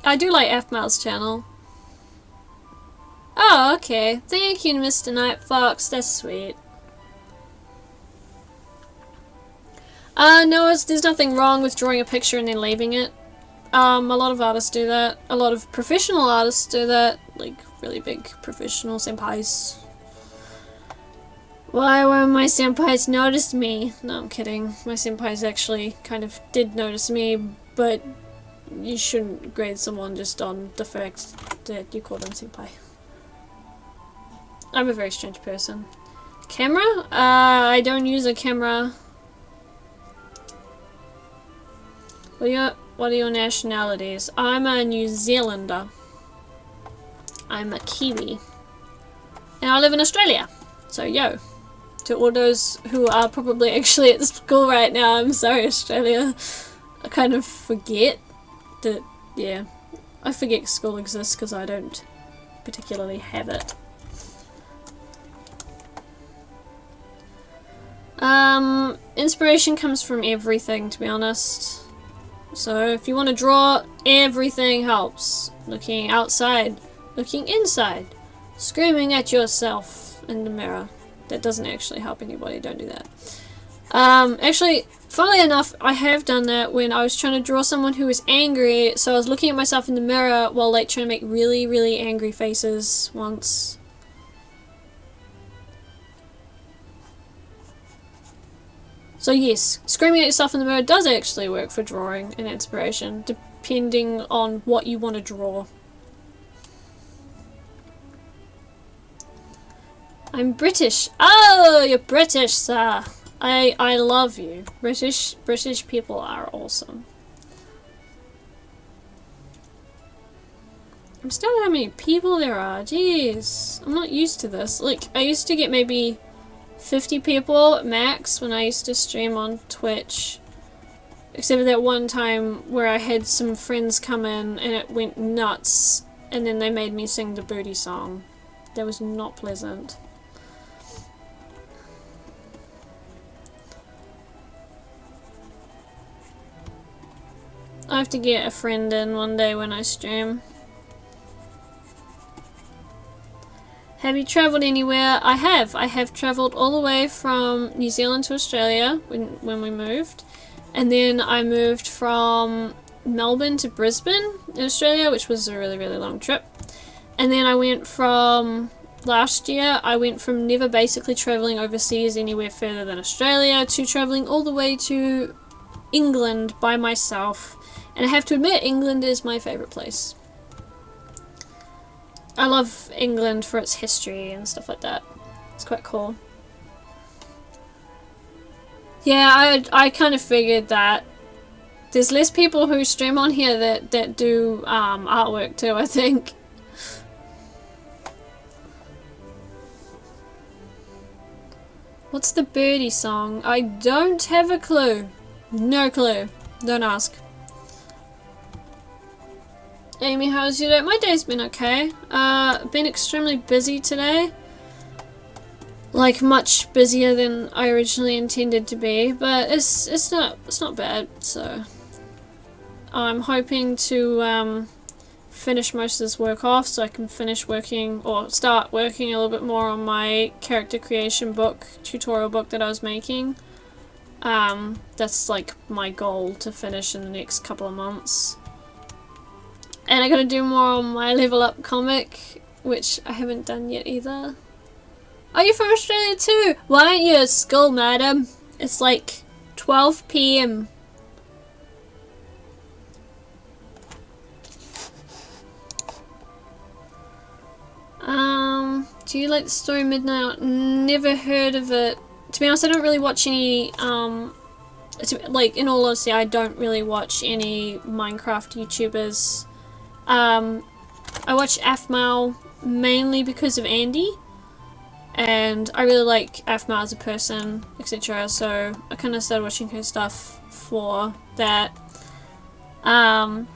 I do like FMAL's channel. Oh, Oh, okay. Thank you, Mr. Night Fox. That's sweet. No, there's nothing wrong with drawing a picture and then leaving it. A lot of artists do that. A lot of professional artists do that. Like, really big professional senpais. Why won't my senpais notice me? No, I'm kidding. My senpais actually kind of did notice me, but you shouldn't grade someone just on the fact that you call them senpai. I'm a very strange person. Camera? I don't use a camera. What are your nationalities? I'm a New Zealander. I'm a Kiwi. And I live in Australia. So, yo. To all those who are probably actually at school right now, I'm sorry, Australia. I kind of forget that, yeah. I forget school exists because I don't particularly have it. Inspiration comes from everything, to be honest. So if you want to draw, everything helps. Looking outside, looking inside, screaming at yourself in the mirror. That doesn't actually help anybody, don't do that. Actually, funnily enough, I have done that when I was trying to draw someone who was angry, so I was looking at myself in the mirror while like trying to make really, really angry faces once. So yes, screaming at yourself in the mirror does actually work for drawing and inspiration, depending on what you want to draw. I'm British. Oh, you're British, sir. I love you. British people are awesome. I'm stunned at how many people there are. Jeez, I'm not used to this. Like, I used to get maybe 50 people max when I used to stream on Twitch. Except for that one time where I had some friends come in and it went nuts. And then they made me sing the booty song. That was not pleasant. I have to get a friend in one day when I stream. Have you travelled anywhere? I have. I have travelled all the way from New Zealand to Australia when we moved. And then I moved from Melbourne to Brisbane in Australia, which was a really, really long trip. And then I went from, last year, I went from never basically travelling overseas anywhere further than Australia to travelling all the way to England by myself. And I have to admit, England is my favourite place. I love England for its history and stuff like that. It's quite cool. Yeah, I kind of figured that there's less people who stream on here that do artwork too, I think. What's the birdie song? I don't have a clue. No clue. Don't ask. Amy, how's your day? My day's been okay. Been extremely busy today. Like, much busier than I originally intended to be, but it's not bad, so I'm hoping to finish most of this work off so I can finish working, or start working a little bit more on my character creation book, tutorial book that I was making. That's like my goal to finish in the next couple of months. And I gotta do more on my Level Up comic, which I haven't done yet either. Are you from Australia too? Why aren't you at school, madam? It's like 12 PM. Do you like the story Midnight? Never heard of it. To be honest, I don't really watch any, like, in all honesty, I don't really watch any Minecraft YouTubers. I watch Afmal mainly because of Andy, and I really like Afmal as a person, etc. So I kind of started watching her stuff for that. Although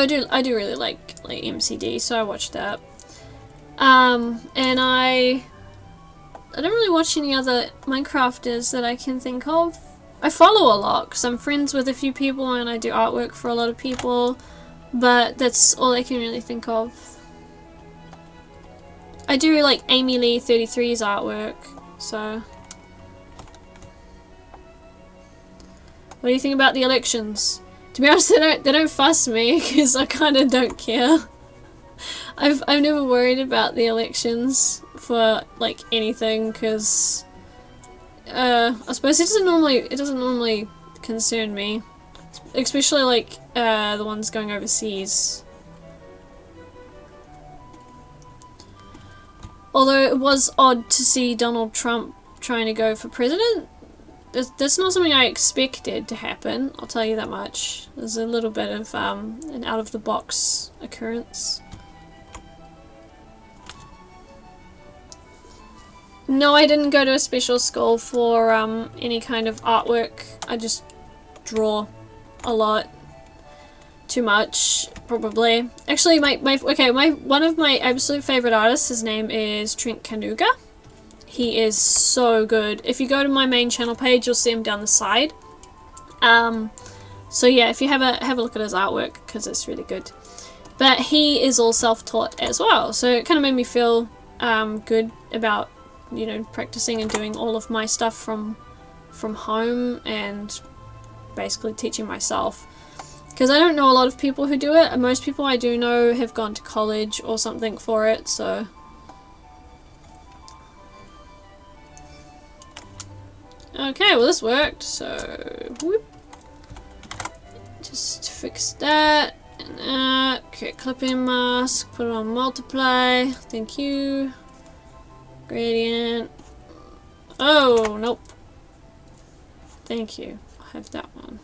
I do really like MCD, so I watched that. And I don't really watch any other Minecrafters that I can think of. I follow a lot because I'm friends with a few people and I do artwork for a lot of people, but that's all I can really think of. I do like Amy Lee 33's artwork, so. What do you think about the elections? To be honest, they don't fuss me because I kind of don't care. I've never worried about the elections for like anything because I suppose it doesn't normally concern me, especially like the ones going overseas. Although it was odd to see Donald Trump trying to go for president. That's not something I expected to happen, I'll tell you that much. There's a little bit of an out-of-the-box occurrence. No, I didn't go to a special school for any kind of artwork. I just draw a lot. Too much, probably. Actually, one of my absolute favorite artists, his name is Trent Kanuga. He is so good. If you go to my main channel page, you'll see him down the side. So yeah, if you have a look at his artwork, because it's really good. But he is all self-taught as well, so it kind of made me feel good about, you know, practicing and doing all of my stuff from home and basically teaching myself. Because I don't know a lot of people who do it, and most people I do know have gone to college or something for it, so. Okay, well this worked, so whoop. Just fix that and that. Create clipping mask, put it on multiply, thank you. Gradient. Oh, nope. Thank you, I'll have that one.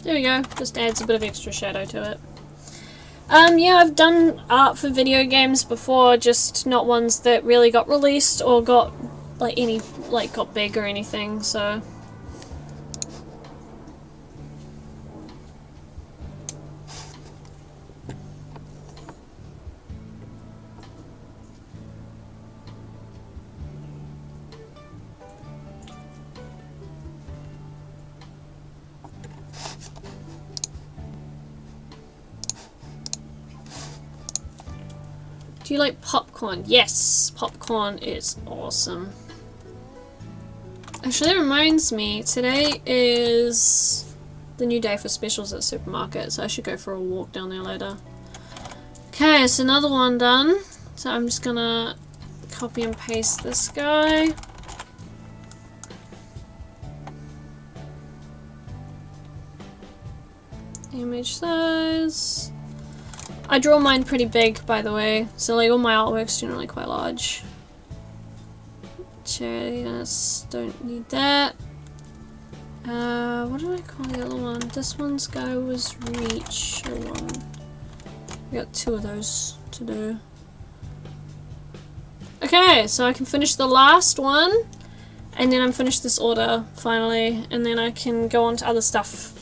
There we go, just adds a bit of extra shadow to it. Yeah, I've done art for video games before, just not ones that really got released or got, got big or anything, so. Do you like popcorn? Yes! Popcorn is awesome. Actually, that reminds me, today is the new day for specials at supermarkets, so I should go for a walk down there later. Okay, so another one done. So I'm just gonna copy and paste this guy. Image size. I draw mine pretty big, by the way, so like all my artwork's generally quite large. Charitiness, don't need that. What did I call the other one? This one's guy was reach one. We got two of those to do. Okay, so I can finish the last one, and then I'm finished this order finally, and then I can go on to other stuff.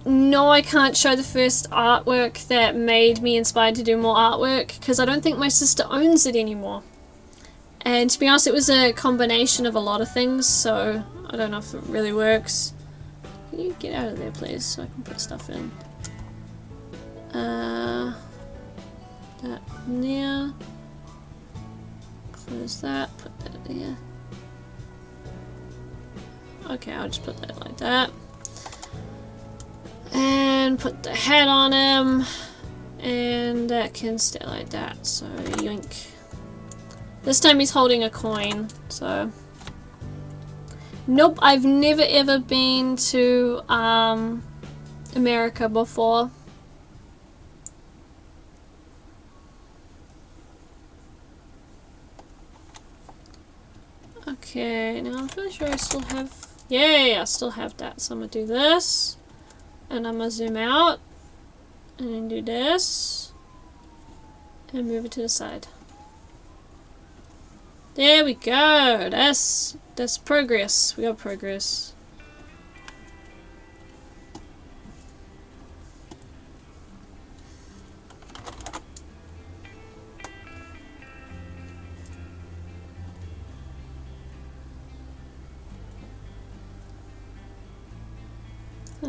No, I can't show the first artwork that made me inspired to do more artwork because I don't think my sister owns it anymore. And to be honest, it was a combination of a lot of things, so I don't know if it really works. Can you get out of there, please, so I can put stuff in? That in there. Close that, put that there. Okay, I'll just put that like that. And put the head on him, and that can stay like that, so yoink. This time he's holding a coin, so. Nope, I've never ever been to America before. Okay, now I'm pretty sure I still have, yeah, I still have that, so I'm gonna do this. And I'm gonna zoom out and then do this and move it to the side. There we go. That's progress. We got progress.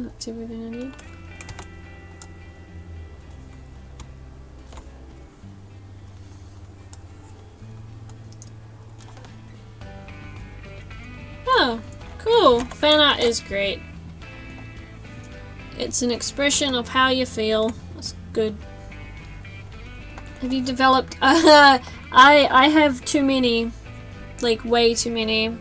that's everything I need. Oh, cool. Fan art is great. It's an expression of how you feel. That's good. Have you developed... I have too many. Like, way too many.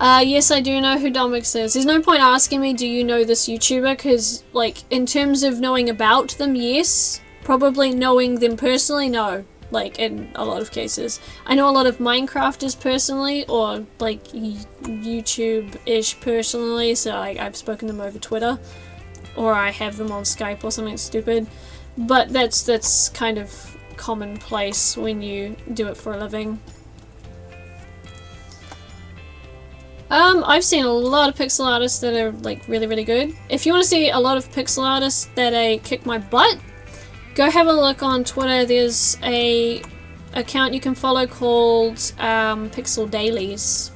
Yes, I do know who Domix is. There's no point asking me, do you know this YouTuber? Because, like, in terms of knowing about them, yes. Probably knowing them personally, no. Like, in a lot of cases. I know a lot of Minecrafters personally, or, like, YouTube-ish personally, so I've spoken to them over Twitter. Or I have them on Skype or something stupid. But that's kind of commonplace when you do it for a living. I've seen a lot of pixel artists that are, like, really, really good. If you want to see a lot of pixel artists that kick my butt, go have a look on Twitter. There's a account you can follow called Pixel Dailies,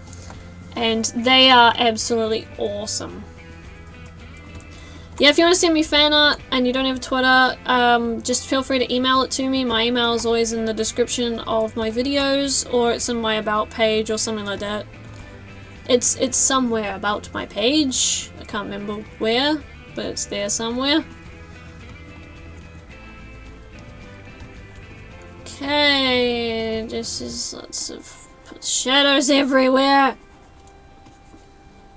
and they are absolutely awesome. Yeah, if you want to send me fan art and you don't have a Twitter, just feel free to email it to me. My email is always in the description of my videos, or it's in my about page or something like that. It's somewhere about my page. I can't remember where, but it's there somewhere. Okay, this is lots of shadows everywhere.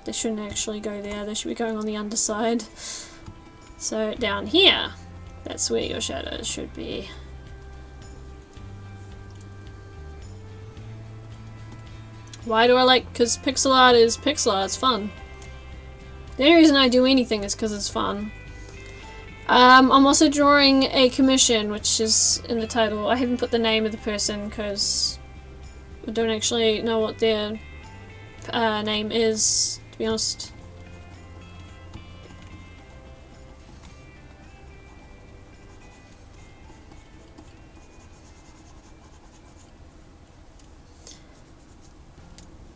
They shouldn't actually go there, they should be going on the underside. So down here, that's where your shadows should be. Why do I like? Because pixel art is pixel art, it's fun. The only reason I do anything is because it's fun. I'm also drawing a commission, which is in the title. I haven't put the name of the person because I don't actually know what their name is, to be honest.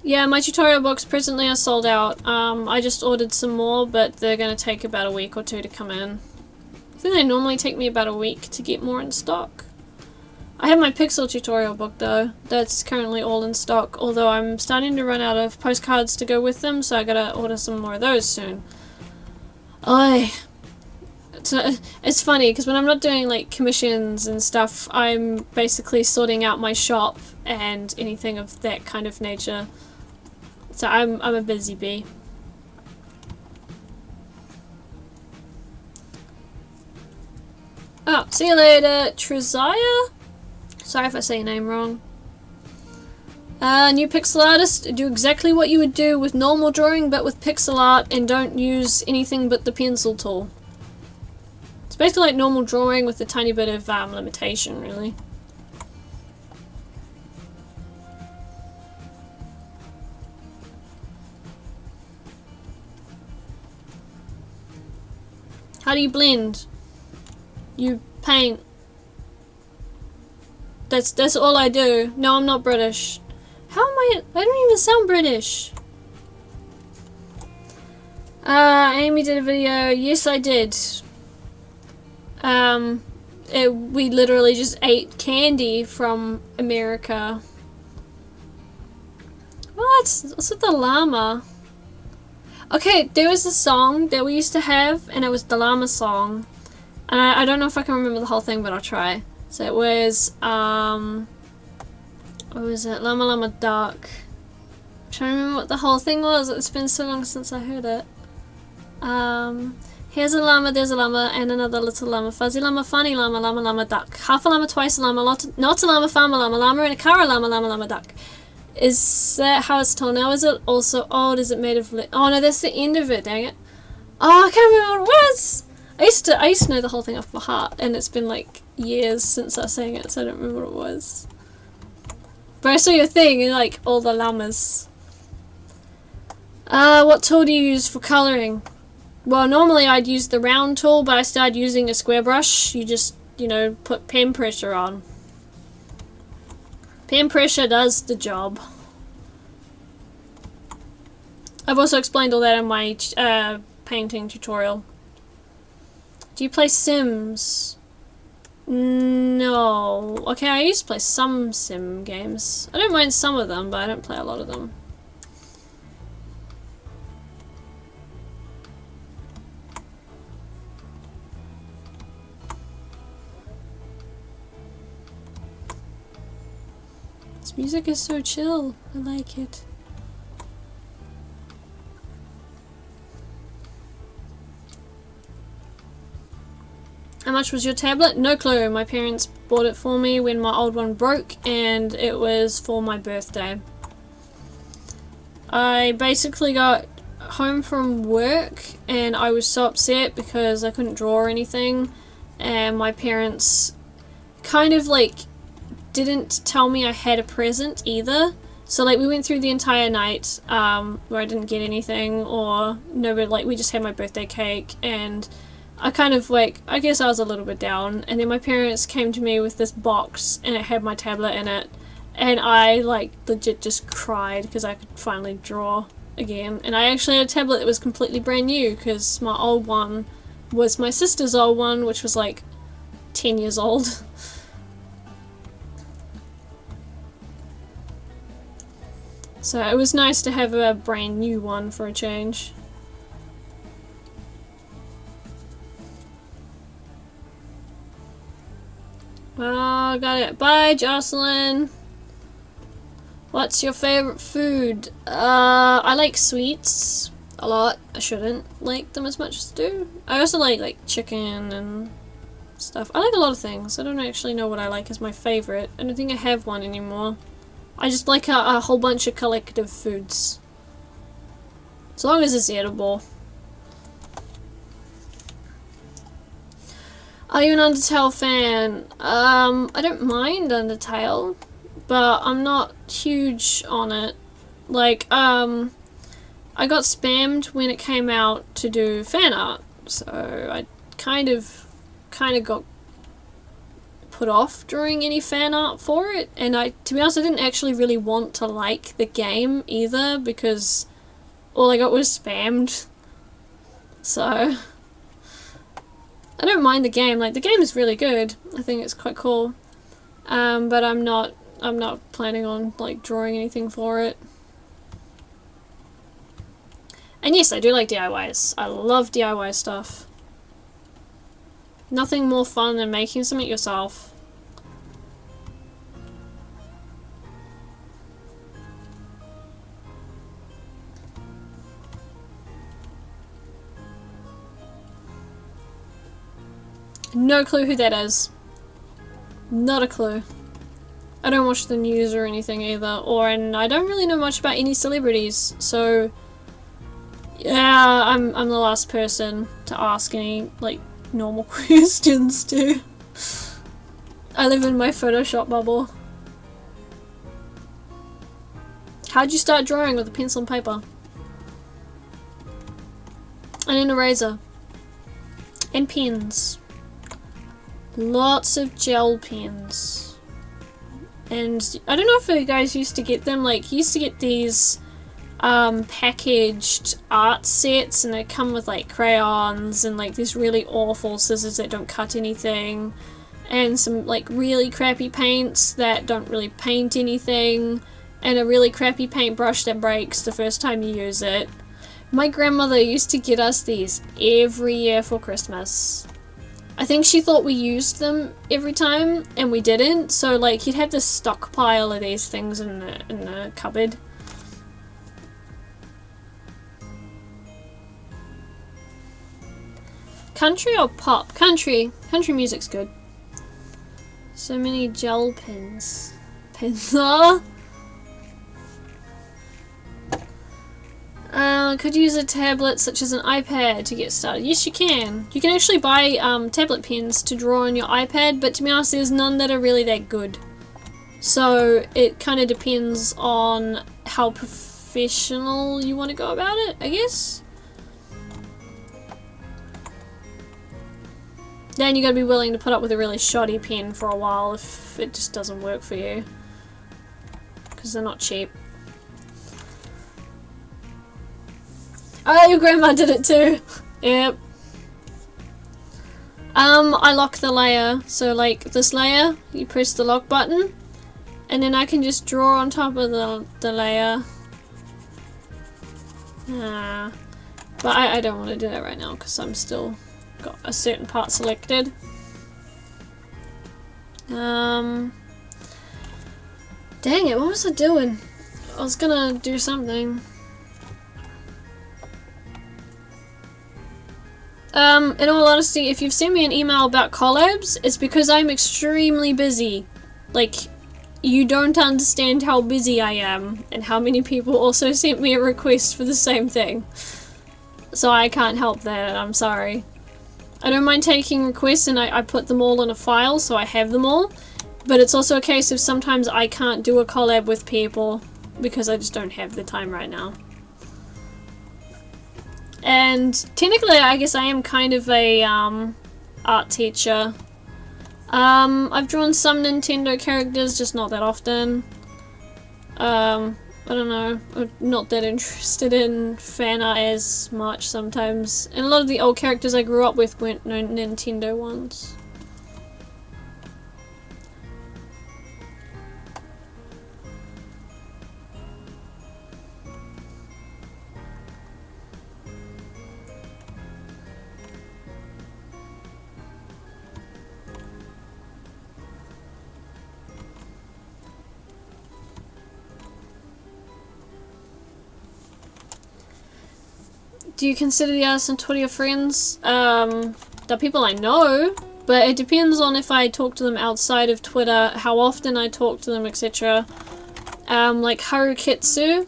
Yeah, my tutorial books presently are sold out. I just ordered some more, but they're going to take about a week or two to come in. I think they normally take me about a week to get more in stock. I have my Pixel tutorial book though. That's currently all in stock, although I'm starting to run out of postcards to go with them, so I gotta order some more of those soon. It's funny, because when I'm not doing like commissions and stuff, I'm basically sorting out my shop and anything of that kind of nature. So I'm a busy bee. Oh, see you later, Treziah? Sorry if I say your name wrong. New pixel artist, do exactly what you would do with normal drawing, but with pixel art, and don't use anything but the pencil tool. It's basically like normal drawing with a tiny bit of limitation, really. How do you blend? You paint. That's all I do. No, I'm not British. How am I don't even sound British. Amy did a video. Yes, I did. We literally just ate candy from America. What's with the llama? Okay, there was a song that we used to have, and it was the llama song. And I don't know if I can remember the whole thing, but I'll try. So it was, what was it? Llama Llama Duck. I'm trying to remember what the whole thing was. It's been so long since I heard it. Here's a llama, there's a llama, and another little llama. Fuzzy llama, funny llama, llama, llama, duck. Half a llama, twice a llama, not a llama, farmer llama, llama in a car, llama, llama, llama, duck. Is that how it's told now? Is it also old? Is it made of oh no, that's the end of it, dang it. Oh, I can't remember what it was! I used to know the whole thing off by heart, and it's been like years since I sang it, so I don't remember what it was. But I saw your thing, and like all the llamas. What tool do you use for colouring? Well, normally I'd use the round tool, but I started using a square brush. You just, you know, put pen pressure on. Pen pressure does the job. I've also explained all that on my painting tutorial. Do you play Sims? No. Okay, I used to play some sim games. I don't mind some of them, but I don't play a lot of them. This music is so chill. I like it. How much was your tablet? No clue. My parents bought it for me when my old one broke, and it was for my birthday. I basically got home from work and I was so upset because I couldn't draw or anything, and my parents kind of like didn't tell me I had a present either. So like we went through the entire night where I didn't get anything, or no, but like we just had my birthday cake, and I kind of like, I guess I was a little bit down, and then my parents came to me with this box and it had my tablet in it, and I like legit just cried because I could finally draw again. And I actually had a tablet that was completely brand new because my old one was my sister's old one, which was like 10 years old. So it was nice to have a brand new one for a change. Oh, got it. Bye, Jocelyn. What's your favorite food? I like sweets a lot. I shouldn't like them as much as I do. I also like chicken and stuff. I like a lot of things. I don't actually know what I like as my favorite. I don't think I have one anymore. I just like a whole bunch of collective foods. As long as it's edible. Are you an Undertale fan? I don't mind Undertale, but I'm not huge on it. Like, I got spammed when it came out to do fan art, so I kind of got put off drawing any fan art for it, and to be honest, I didn't actually really want to like the game either, because all I got was spammed. So I don't mind the game. Like, the game is really good. I think it's quite cool. But I'm not planning on like drawing anything for it. And yes, I do like DIYs. I love DIY stuff. Nothing more fun than making something yourself. No clue who that is. Not a clue. I don't watch the news or anything either, and I don't really know much about any celebrities, so yeah, I'm the last person to ask any like normal questions to. I live in my Photoshop bubble. How'd you start drawing with a pencil and paper? And an eraser. And pens. Lots of gel pens. And I don't know if you guys used to get them, like, you used to get these packaged art sets, and they come with like crayons and like these really awful scissors that don't cut anything, and some like really crappy paints that don't really paint anything, and a really crappy paintbrush that breaks the first time you use it. My grandmother used to get us these every year for Christmas. I think she thought we used them every time, and we didn't, so like you'd have this stockpile of these things in the cupboard. Country or pop? Country. Country music's good. So many gel pens. Could you use a tablet such as an iPad to get started? Yes, you can. You can actually buy tablet pens to draw on your iPad, but to be honest, there's none that are really that good. So it kind of depends on how professional you want to go about it, I guess. Then you gotta be willing to put up with a really shoddy pen for a while if it just doesn't work for you, because they're not cheap. Oh, your grandma did it too. Yep. I lock the layer. So like this layer, you press the lock button, and then I can just draw on top of the layer. But I don't want to do that right now because I'm still got a certain part selected. Dang it, what was I doing? I was gonna do something. In all honesty, if you've sent me an email about collabs, it's because I'm extremely busy. Like, you don't understand how busy I am, and how many people also sent me a request for the same thing. So I can't help that, I'm sorry. I don't mind taking requests, and I put them all in a file so I have them all. But it's also a case of sometimes I can't do a collab with people because I just don't have the time right now. And technically I guess I am kind of a art teacher. I've drawn some Nintendo characters, just not that often. I don't know, I'm not that interested in fan art as much sometimes. And a lot of the old characters I grew up with weren't no Nintendo ones. Do you consider the artists on Twitter your friends? They're people I know, but it depends on if I talk to them outside of Twitter, how often I talk to them, etc. Like Harukitsu,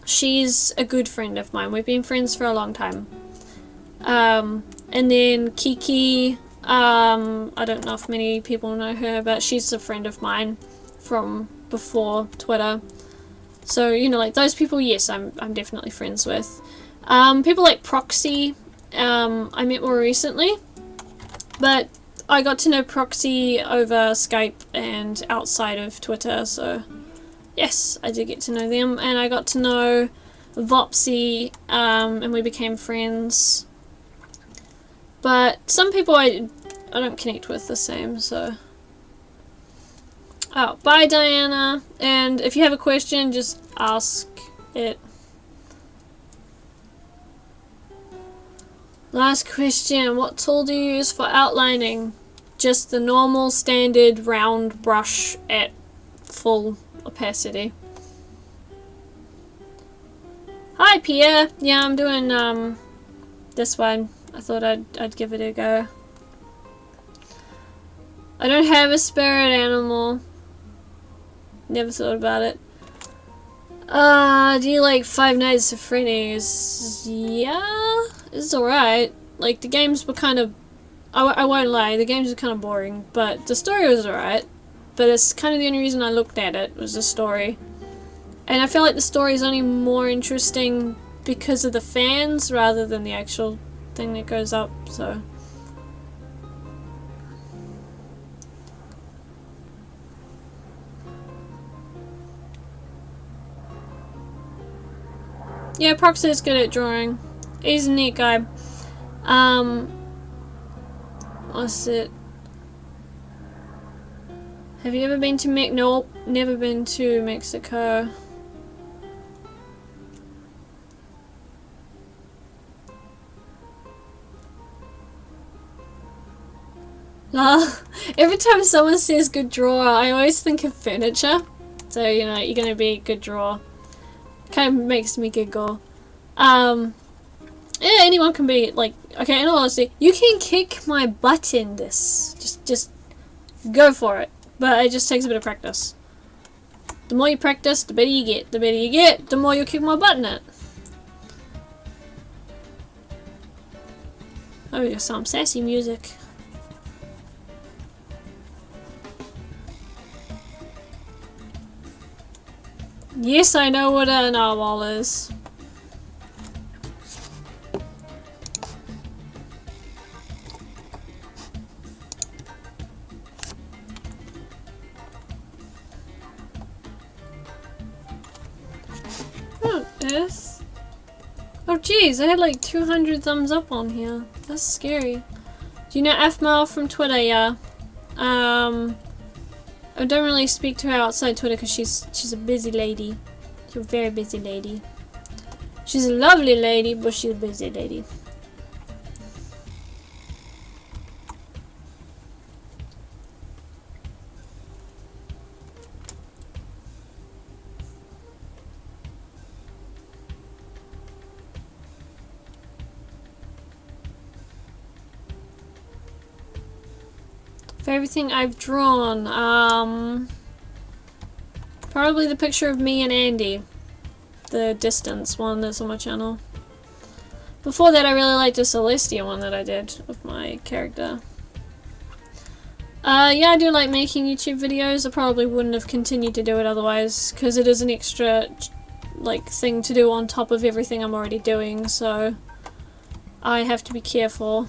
she's a good friend of mine. We've been friends for a long time. And then Kiki, I don't know if many people know her, but she's a friend of mine from before Twitter. So, you know, like those people, yes, I'm definitely friends with. People like Proxy, I met more recently, but I got to know Proxy over Skype and outside of Twitter, so yes, I did get to know them, and I got to know Vopsy, and we became friends. But some people I don't connect with the same, so... Oh, bye Diana, and if you have a question, just ask it. Last question, what tool do you use for outlining? Just the normal standard round brush at full opacity. Hi Pierre! Yeah, I'm doing this one. I thought I'd give it a go. I don't have a spirit animal. Never thought about it. Do you like Five Nights at Freddy's? Yeah, it's alright. Like, the games were kind of... I won't lie, the games were kind of boring, but the story was alright. But it's kind of the only reason I looked at it, was the story. And I feel like the story is only more interesting because of the fans, rather than the actual thing that goes up, so... Yeah, Proxy is good at drawing. He's a neat guy. What's it? Have you ever been to Nope, never been to Mexico. Every time someone says good drawer, I always think of furniture. So, you know, you're gonna be a good drawer. Kind of makes me giggle. Yeah, anyone can be, like, okay, in all honesty, you can kick my butt in this. Just go for it. But it just takes a bit of practice. The more you practice, the better you get. The better you get, the more you kick my butt in it. Oh, we got some sassy music. Yes, I know what a narwhal is. Oh, yes. Oh Oh jeez, I had like 200 thumbs up on here. That's scary. Do you know Afmal from Twitter? Yeah. I don't really speak to her outside Twitter because she's a busy lady. She's a very busy lady. She's a lovely lady, but she's a busy lady. For everything I've drawn, probably the picture of me and Andy. The distance one that's on my channel. Before that I really liked the Celestia one that I did of my character. Yeah, I do like making YouTube videos. I probably wouldn't have continued to do it otherwise, because it is an extra like thing to do on top of everything I'm already doing, so I have to be careful.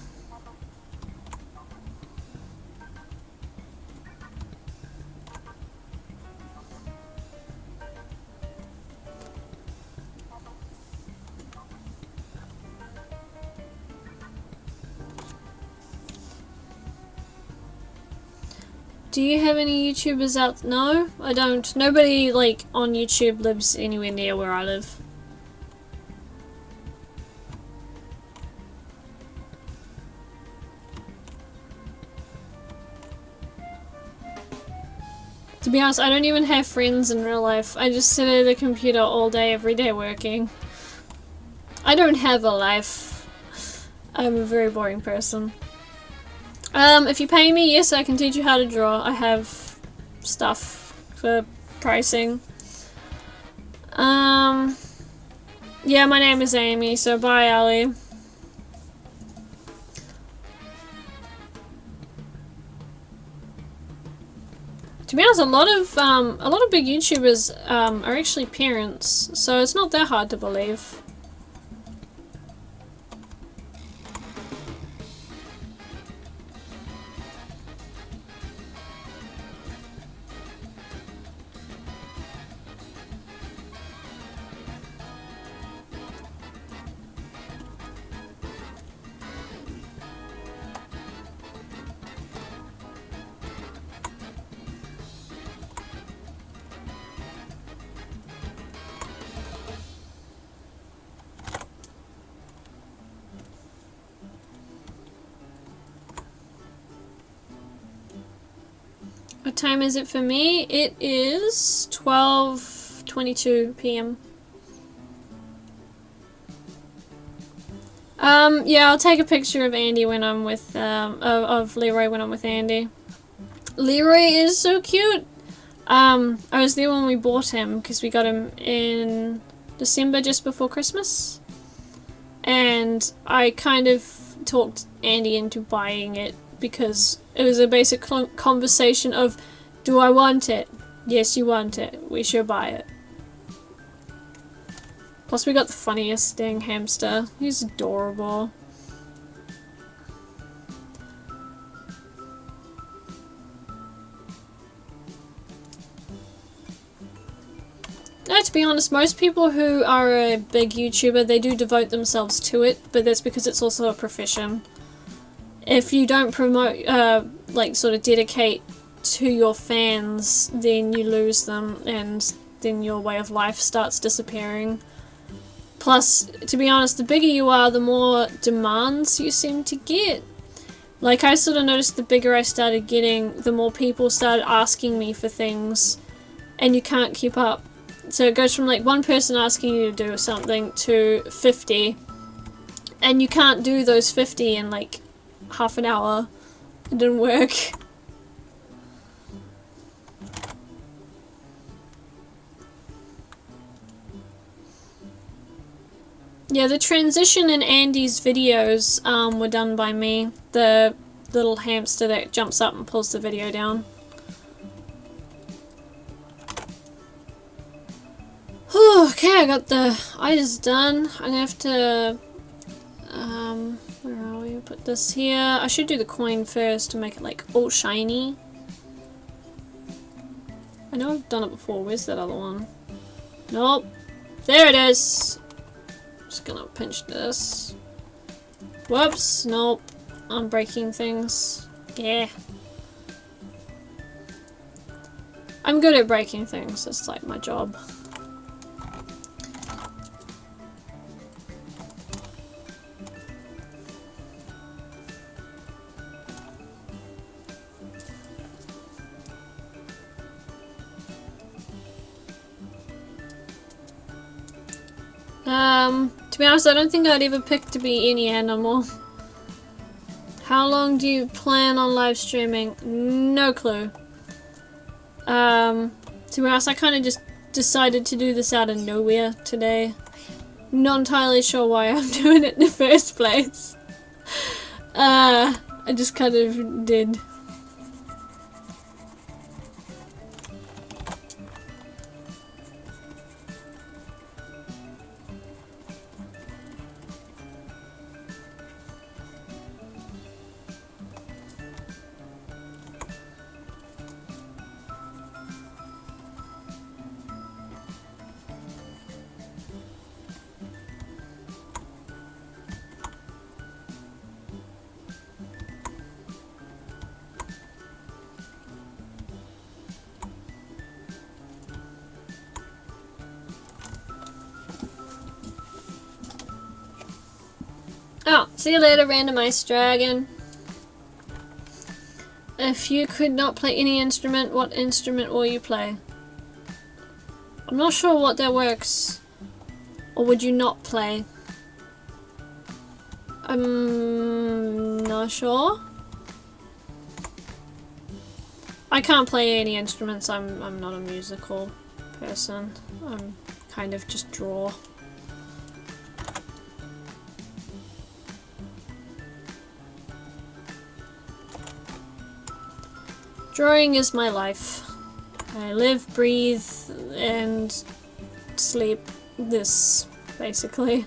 Do you have any YouTubers out? No, I don't. Nobody like on YouTube lives anywhere near where I live. To be honest, I don't even have friends in real life. I just sit at a computer all day, every day working. I don't have a life. I'm a very boring person. If you pay me, yes, I can teach you how to draw. I have stuff for pricing. Yeah, my name is Amy, so bye, Ali. To be honest, a lot of big YouTubers are actually parents, so it's not that hard to believe. What time is it for me? It is 12:22 p.m. Yeah, I'll take a picture of Andy when I'm with, of Leroy when I'm with Andy. Leroy is so cute! I was there when we bought him, because we got him in December just before Christmas. And I kind of talked Andy into buying it, because it was a basic conversation of, do I want it? Yes, you want it. We should buy it. Plus we got the funniest dang hamster. He's adorable. No, to be honest, most people who are a big YouTuber, they do devote themselves to it, but that's because it's also a profession. If you don't promote, like sort of dedicate to your fans, then you lose them, and then your way of life starts disappearing. Plus, to be honest, the bigger you are, the more demands you seem to get. Like, I sort of noticed the bigger I started getting, the more people started asking me for things, and you can't keep up. So it goes from like one person asking you to do something to 50, and you can't do those 50 in like half an hour. It didn't work. Yeah, the transition in Andy's videos were done by me. The little hamster that jumps up and pulls the video down. Whew, okay, I got the eyes done. I'm gonna have to where are we? Put this here. I should do the coin first to make it like all shiny. I know I've done it before. Where's that other one? Nope. There it is. Just gonna pinch this. Whoops, nope. I'm breaking things. Yeah. I'm good at breaking things, it's like my job. To be honest, I don't think I'd ever pick to be any animal. How long do you plan on live streaming? No clue. To be honest, I kind of just decided to do this out of nowhere today. Not entirely sure why I'm doing it in the first place. I just kind of did. Oh, see you later, randomized dragon. If you could not play any instrument, what instrument will you play? I'm not sure what that works. Or would you not play? I'm not sure. I can't play any instruments. I'm not a musical person. I'm kind of just draw. Drawing is my life. I live, breathe, and sleep this, basically.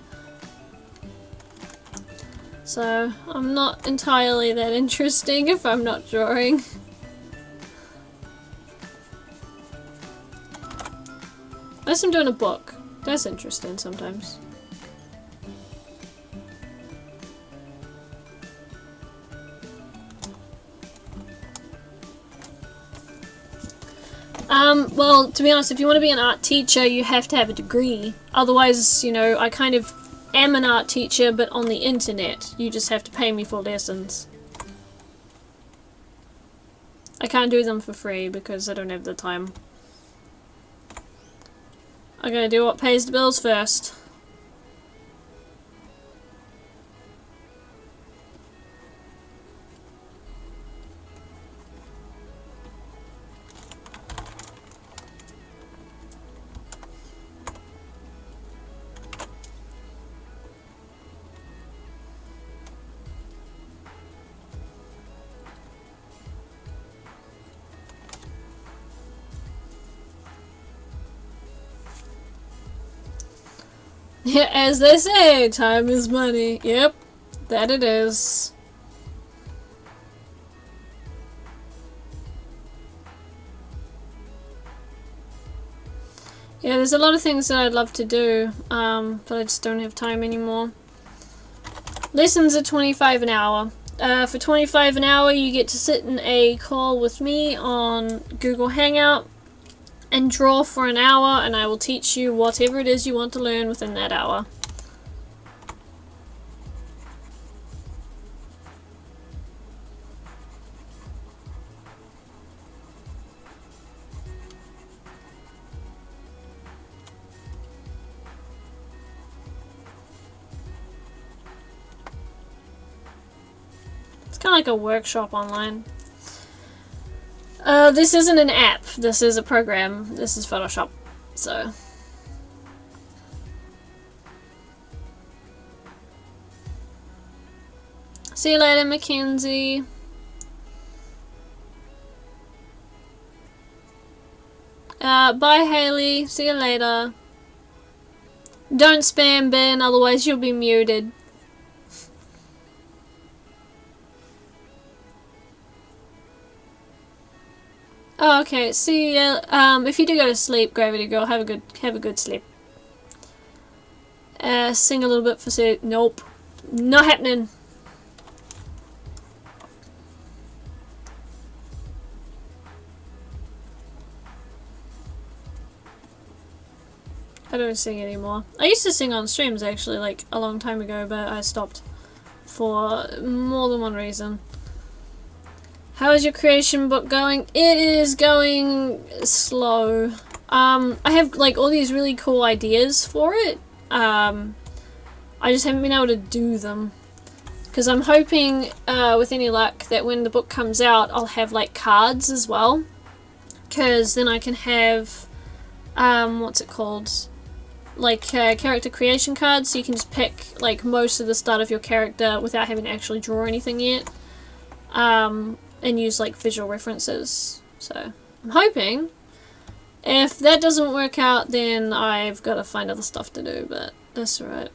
So, I'm not entirely that interesting if I'm not drawing. Unless I'm doing a book. That's interesting sometimes. Well, to be honest, if you want to be an art teacher, you have to have a degree. Otherwise, you know, I kind of am an art teacher, but on the internet. You just have to pay me for lessons. I can't do them for free because I don't have the time. I'm gonna do what pays the bills first. As they say, time is money. Yep, that it is. Yeah, there's a lot of things that I'd love to do, but I just don't have time anymore. Lessons are 25 an hour. For 25 an hour, you get to sit in a call with me on Google Hangout and draw for an hour, and I will teach you whatever it is you want to learn within that hour. It's kind of like a workshop online. This isn't an app, this is a program, this is Photoshop, so. See you later, Mackenzie. Bye, Haley, see you later. Don't spam Ben, otherwise you'll be muted. Oh, okay. See ya. If you do go to sleep, Gravity Girl, have a good sleep. Sing a little bit for say. Nope. Not happening. I don't sing anymore. I used to sing on streams actually, like a long time ago, but I stopped for more than one reason. How is your creation book going? It is going slow. I have like all these really cool ideas for it. I just haven't been able to do them. Because I'm hoping, with any luck, that when the book comes out, I'll have like cards as well. Because then I can have, what's it called? Like character creation cards, so you can just pick like most of the start of your character without having to actually draw anything yet. And use like visual references. So I'm hoping. If that doesn't work out, then I've got to find other stuff to do, but that's alright.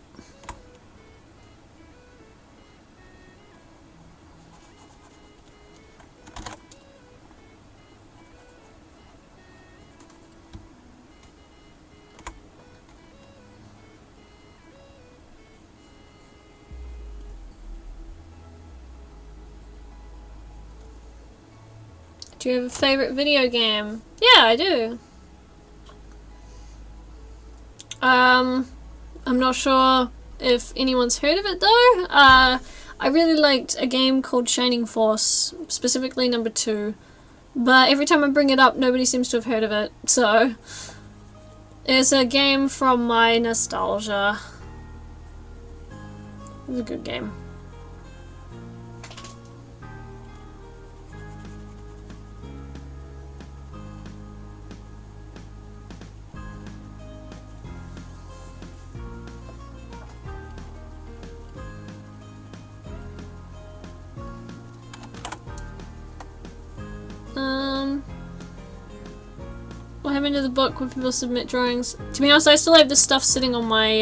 Do you have a favourite video game? Yeah, I do. I'm not sure if anyone's heard of it though. I really liked a game called Shining Force, specifically number 2. But every time I bring it up, nobody seems to have heard of it. So, it's a game from my nostalgia. It was a good game. What happened to the book when people submit drawings? To be honest, I still have this stuff sitting on my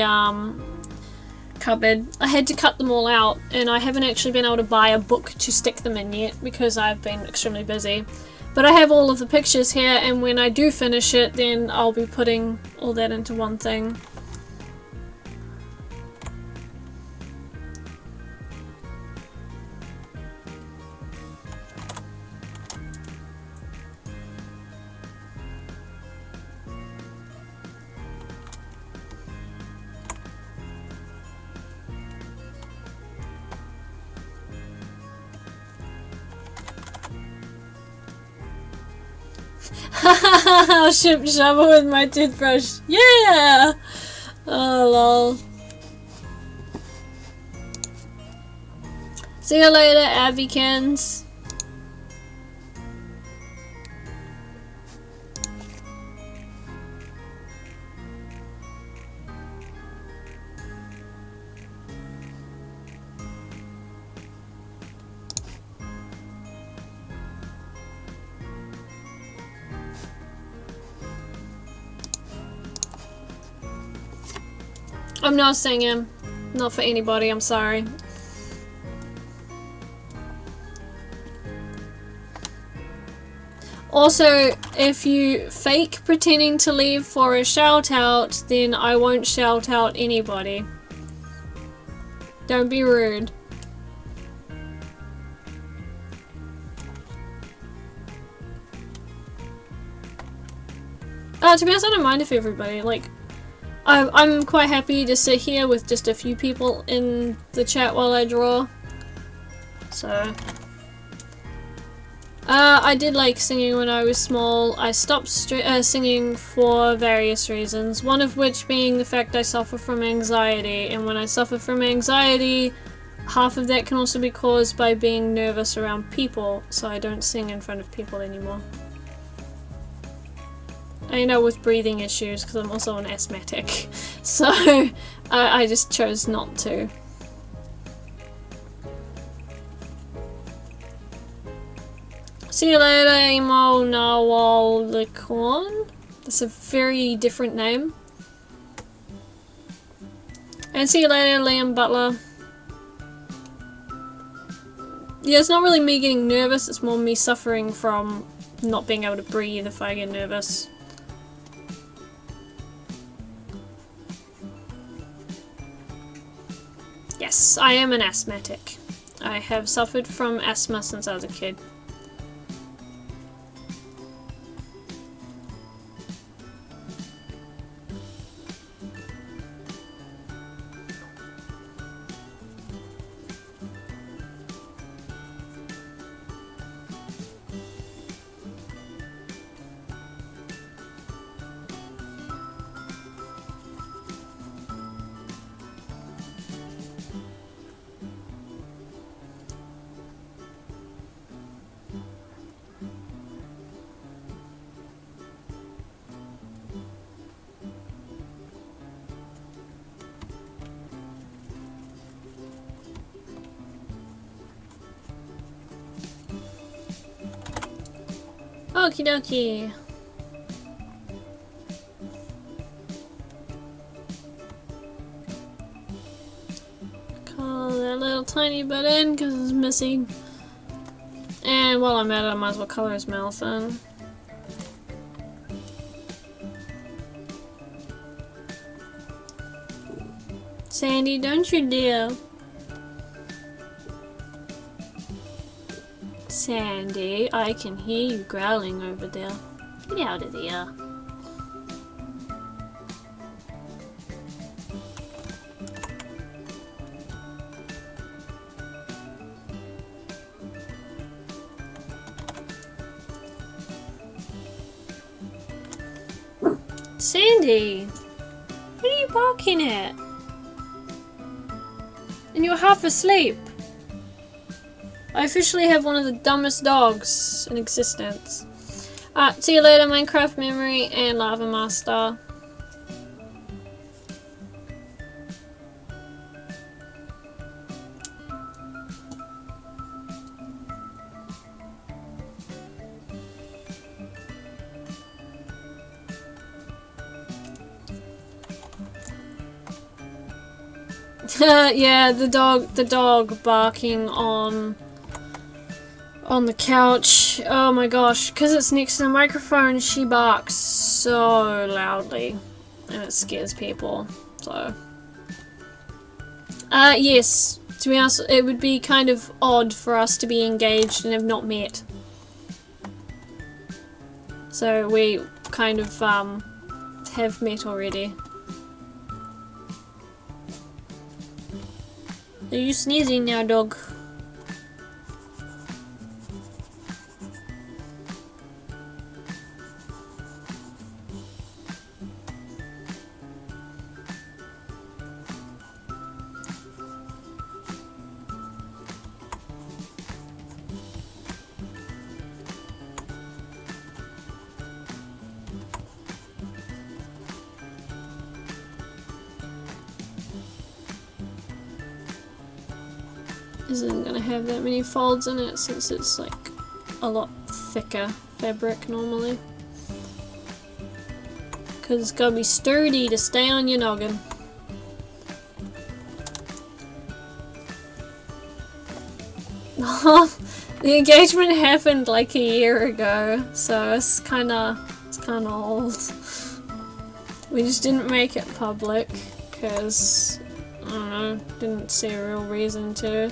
cupboard. I had to cut them all out, and I haven't actually been able to buy a book to stick them in yet because I've been extremely busy. But I have all of the pictures here, and when I do finish it, then I'll be putting all that into one thing. I'll shovel with my toothbrush. Yeah! Oh lol. See you later, Abbeykins. I'm not singing. Not for anybody, I'm sorry. Also, if you fake pretending to leave for a shout out, then I won't shout out anybody. Don't be rude. To be honest, I don't mind if everybody, like, I'm quite happy to sit here with just a few people in the chat while I draw. So, I did like singing when I was small. I stopped singing for various reasons, one of which being the fact I suffer from anxiety, and when I suffer from anxiety, half of that can also be caused by being nervous around people, so I don't sing in front of people anymore. I know with breathing issues, because I'm also an asthmatic, so I just chose not to. See you later, Emo Nawalicorn. That's a very different name. And see you later, Liam Butler. Yeah, it's not really me getting nervous, it's more me suffering from not being able to breathe if I get nervous. Yes, I am an asthmatic. I have suffered from asthma since I was a kid. Okie dokie. Call that little tiny bit in because it's missing. And while I'm at it, I might as well color his mouth in. Sandy, don't you dare. Sandy, I can hear you growling over there. Get out of there. Sandy, what are you barking at? And you're half asleep. I officially have one of the dumbest dogs in existence. See you later, Minecraft Memory and Lava Master. Yeah, the dog barking on the couch. Oh my gosh, because it's next to the microphone, she barks so loudly and it scares people. So yes, to be honest, it would be kind of odd for us to be engaged and have not met. So we kind of have met already. Are you sneezing now, dog? Isn't gonna have that many folds in it since it's like a lot thicker fabric normally. Cause it's gotta be sturdy to stay on your noggin. The engagement happened like a year ago, so it's kinda old. We just didn't make it public because I don't know, didn't see a real reason to.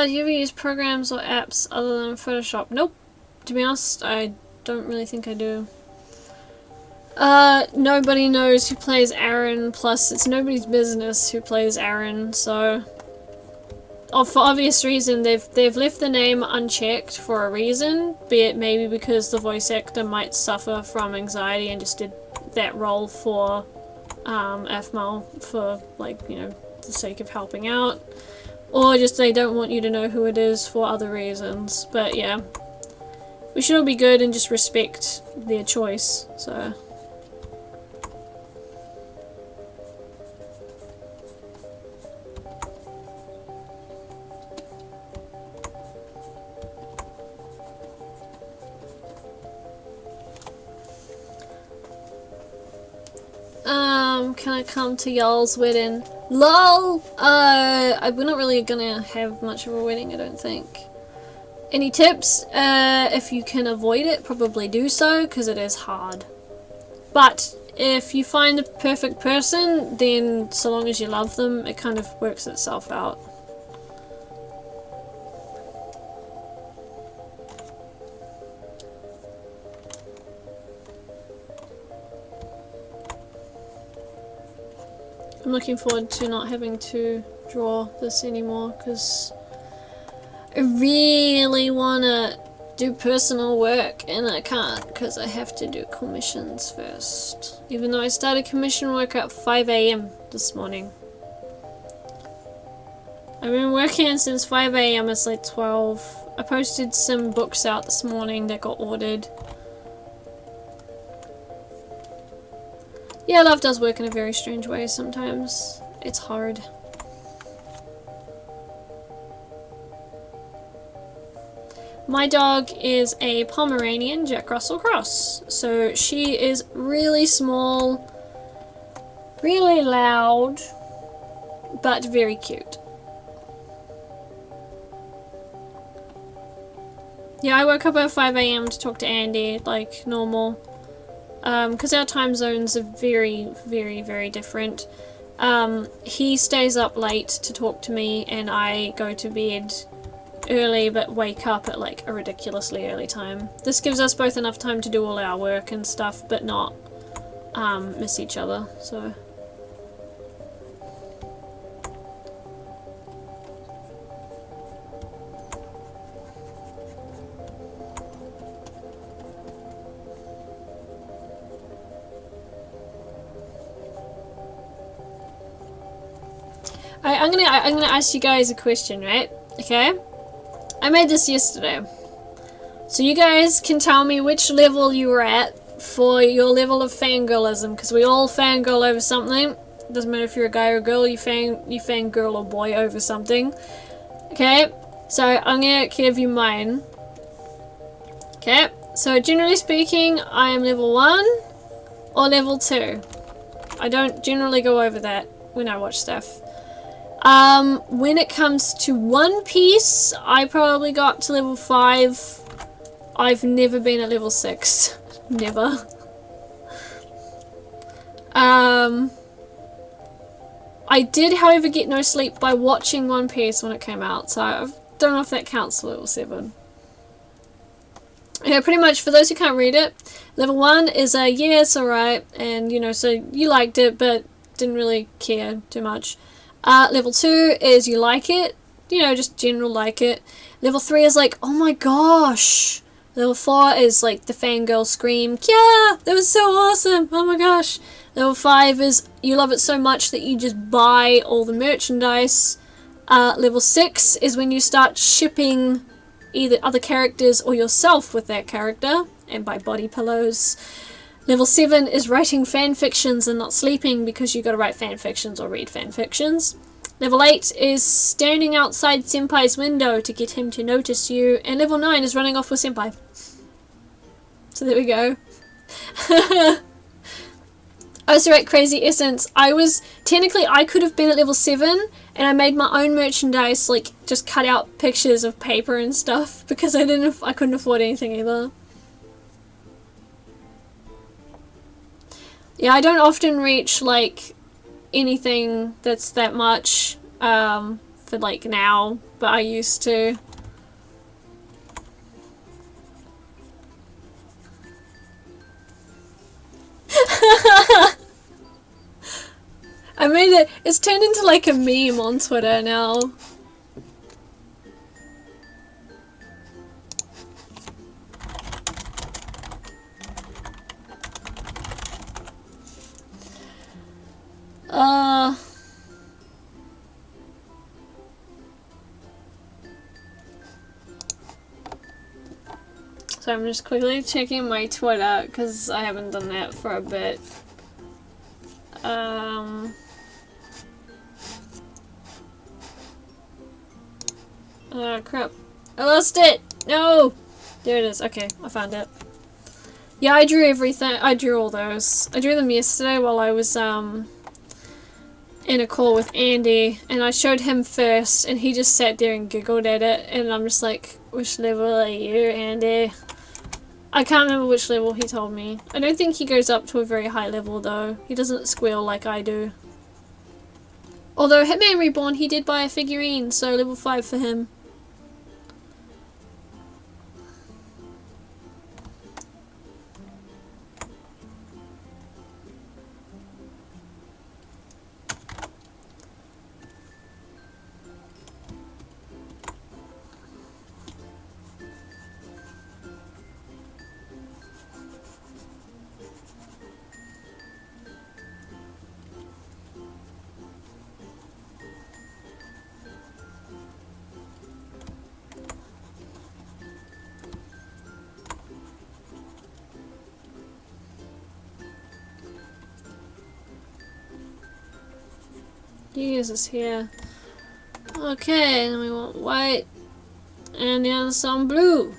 Do you ever use programs or apps other than Photoshop? Nope. To be honest, I don't really think I do. Nobody knows who plays Aaron, plus it's nobody's business who plays Aaron, so... for obvious reason, they've left the name unchecked for a reason, be it maybe because the voice actor might suffer from anxiety and just did that role for, FML for, like, you know, the sake of helping out. Or just they don't want you to know who it is for other reasons. But yeah, we should all be good and just respect their choice, so... can I come to y'all's wedding? LOL! We're not really gonna have much of a wedding, I don't think. Any tips? If you can avoid it, probably do so, because it is hard. But if you find the perfect person, then so long as you love them, it kind of works itself out. I'm looking forward to not having to draw this anymore, because I really want to do personal work and I can't because I have to do commissions first. Even though I started commission work at 5 AM this morning. I've been working since 5 AM, it's like 12. I posted some books out this morning that got ordered. Yeah, love does work in a very strange way sometimes. It's hard. My dog is a Pomeranian Jack Russell Cross. So she is really small, really loud, but very cute. Yeah, I woke up at 5 AM to talk to Andy like normal. Because our time zones are very, very, very different. He stays up late to talk to me and I go to bed early but wake up at like a ridiculously early time. This gives us both enough time to do all our work and stuff but not miss each other, so... I'm gonna ask you guys a question, right? Okay? I made this yesterday. So you guys can tell me which level you were at for your level of fangirlism, because we all fangirl over something. Doesn't matter if you're a guy or a girl, you fangirl or boy over something. Okay? So I'm gonna give you mine. Okay? So generally speaking, I am level 1 or level 2. I don't generally go over that when I watch stuff. When it comes to One Piece, I probably got to level 5. I've never been at level 6. Never. I did, however, get no sleep by watching One Piece when it came out, so I don't know if that counts for level 7. Yeah, pretty much, for those who can't read it, level 1 is a, yeah, it's alright, and, you know, so you liked it, but didn't really care too much. Level 2 is you like it, you know, just general like it. Level 3 is like, oh my gosh. Level 4 is like the fangirl scream, yeah, that was so awesome, oh my gosh. Level 5 is you love it so much that you just buy all the merchandise. Level 6 is when you start shipping either other characters or yourself with that character, and buy body pillows. Level 7 is writing fanfictions and not sleeping because you gotta write fanfictions or read fanfictions. Level 8 is standing outside Senpai's window to get him to notice you. And level 9 is running off with Senpai. So there we go. Oh, so right, Crazy Essence. Technically I could have been at level 7 and I made my own merchandise, like just cut out pictures of paper and stuff because I couldn't afford anything either. Yeah, I don't often reach, like, anything that's that much, for, like, now, but I used to. I made it, it's turned into, like, a meme on Twitter now. So I'm just quickly checking my Twitter because I haven't done that for a bit. Oh crap. I lost it! No! There it is. Okay, I found it. Yeah, I drew everything. I drew all those. I drew them yesterday while I was in a call with Andy, and I showed him first, and he just sat there and giggled at it, and I'm just like, which level are you, Andy? I can't remember which level he told me. I don't think he goes up to a very high level though. He doesn't squeal like I do. Although Hitman Reborn, he did buy a figurine, so level 5 for him. Use this here. Okay, then we want white, and then some blue.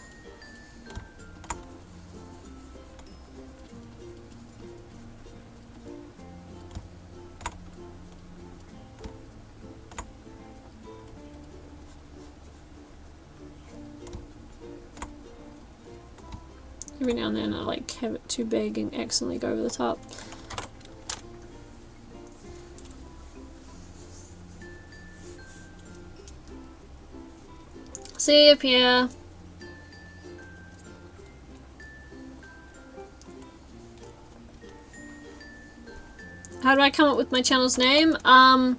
Every now and then I like have it too big and accidentally go over the top. See up here. How do I come up with my channel's name? I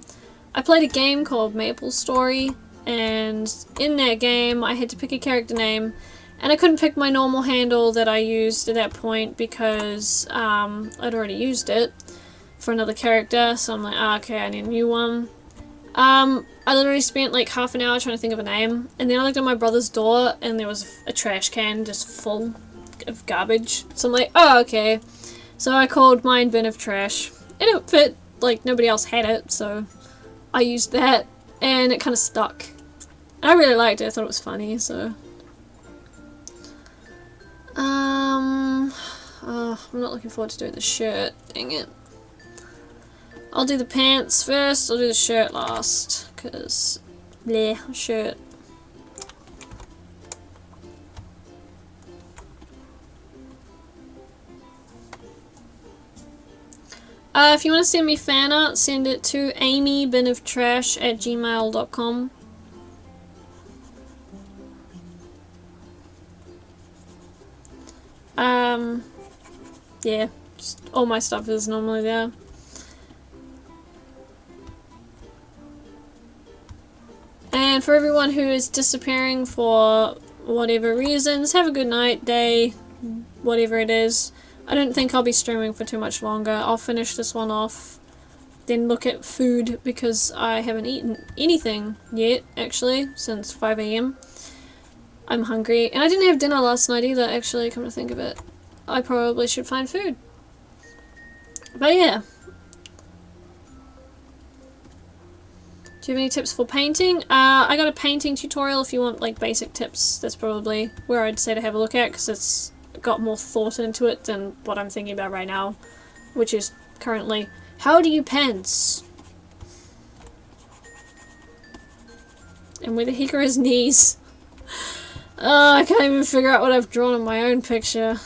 played a game called Maple Story, and in that game I had to pick a character name, and I couldn't pick my normal handle that I used at that point because I'd already used it for another character, so I'm like, oh, okay, I need a new one. I literally spent like half an hour trying to think of a name, and then I looked at my brother's door and there was a trash can just full of garbage. So I'm like, oh, okay. So I called mine Bin of Trash, and it fit, like nobody else had it, so I used that, and it kind of stuck. I really liked it, I thought it was funny, so. Oh, I'm not looking forward to doing the shirt, dang it. I'll do the pants first, I'll do the shirt last, because, bleh, shirt. If you want to send me fan art, send it to amybinoftrash@gmail.com. Yeah, just all my stuff is normally there. And for everyone who is disappearing for whatever reasons, have a good night, day, whatever it is. I don't think I'll be streaming for too much longer. I'll finish this one off, then look at food because I haven't eaten anything yet, actually, since 5 AM. I'm hungry, and I didn't have dinner last night either, actually, come to think of it. I probably should find food. But yeah. Do you have any tips for painting? I got a painting tutorial if you want like basic tips. That's probably where I'd say to have a look at, because it's got more thought into it than what I'm thinking about right now, which is currently, how do you pence? And where the heck are his knees? Oh, I can't even figure out what I've drawn in my own picture.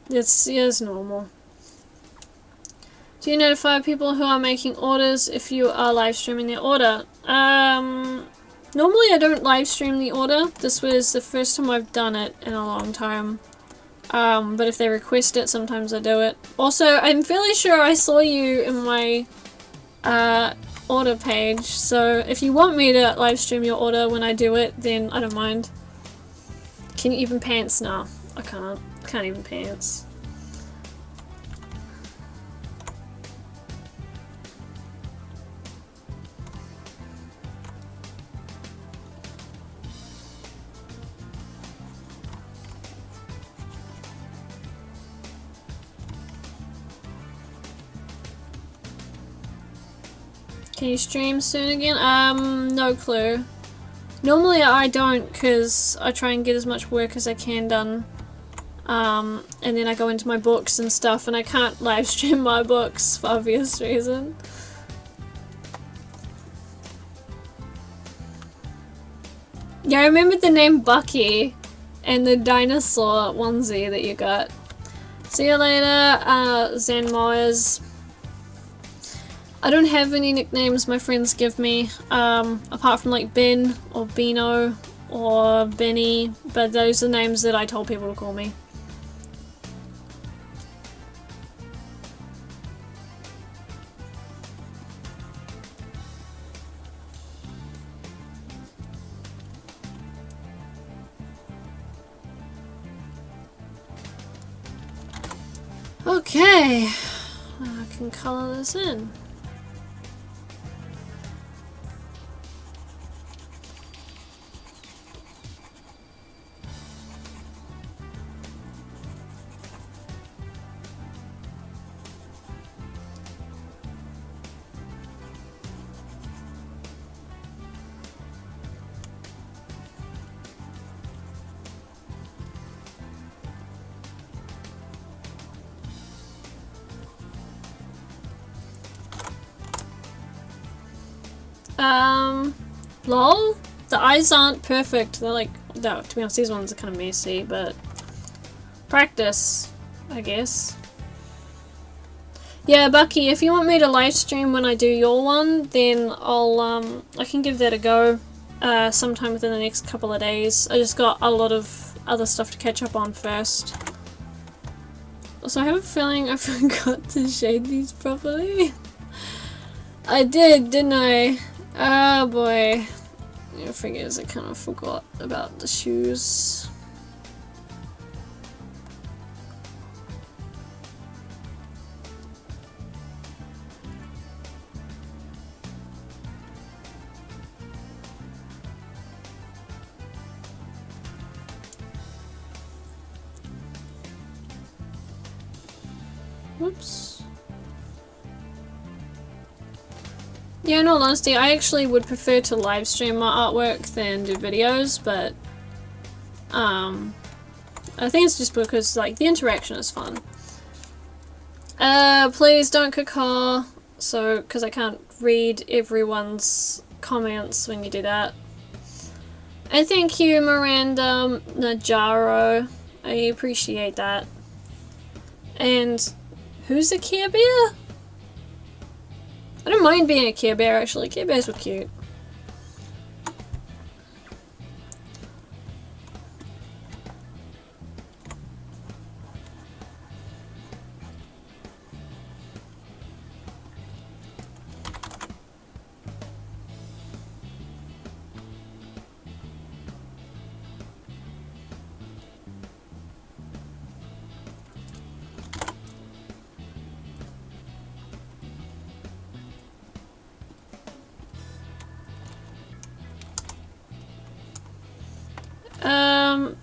It's normal. Do you notify people who are making orders if you are live streaming their order? Normally I don't live stream the order. This was the first time I've done it in a long time. But if they request it, sometimes I do it. Also, I'm fairly sure I saw you in my order page, so if you want me to live stream your order when I do it, then I don't mind. Can you even pants? No, I can't. Can't even pants. Can you stream soon again? No clue. Normally I don't, because I try and get as much work as I can done. And then I go into my books and stuff, and I can't live stream my books for obvious reason. Yeah, I remember the name Bucky and the dinosaur onesie that you got. See you later, Zen Myers. I don't have any nicknames my friends give me, apart from like Ben or Bino or Benny, but those are names that I told people to call me. Okay, I can color this in. Lol? The eyes aren't perfect. They're like, no, to be honest, these ones are kind of messy, but practice, I guess. Yeah, Bucky, if you want me to live stream when I do your one, then I can give that a go sometime within the next couple of days. I just got a lot of other stuff to catch up on first. Also, I have a feeling I forgot to shade these properly. I did, didn't I? Oh boy. I figures I kind of forgot about the shoes. Whoops. Yeah, in all honesty, I actually would prefer to live stream my artwork than do videos, but I think it's just because like the interaction is fun. Please don't caca, because I can't read everyone's comments when you do that. And thank you, Miranda Najaro. I appreciate that. And who's a Care Bear? I don't mind being a Care Bear, actually. Care Bears were cute.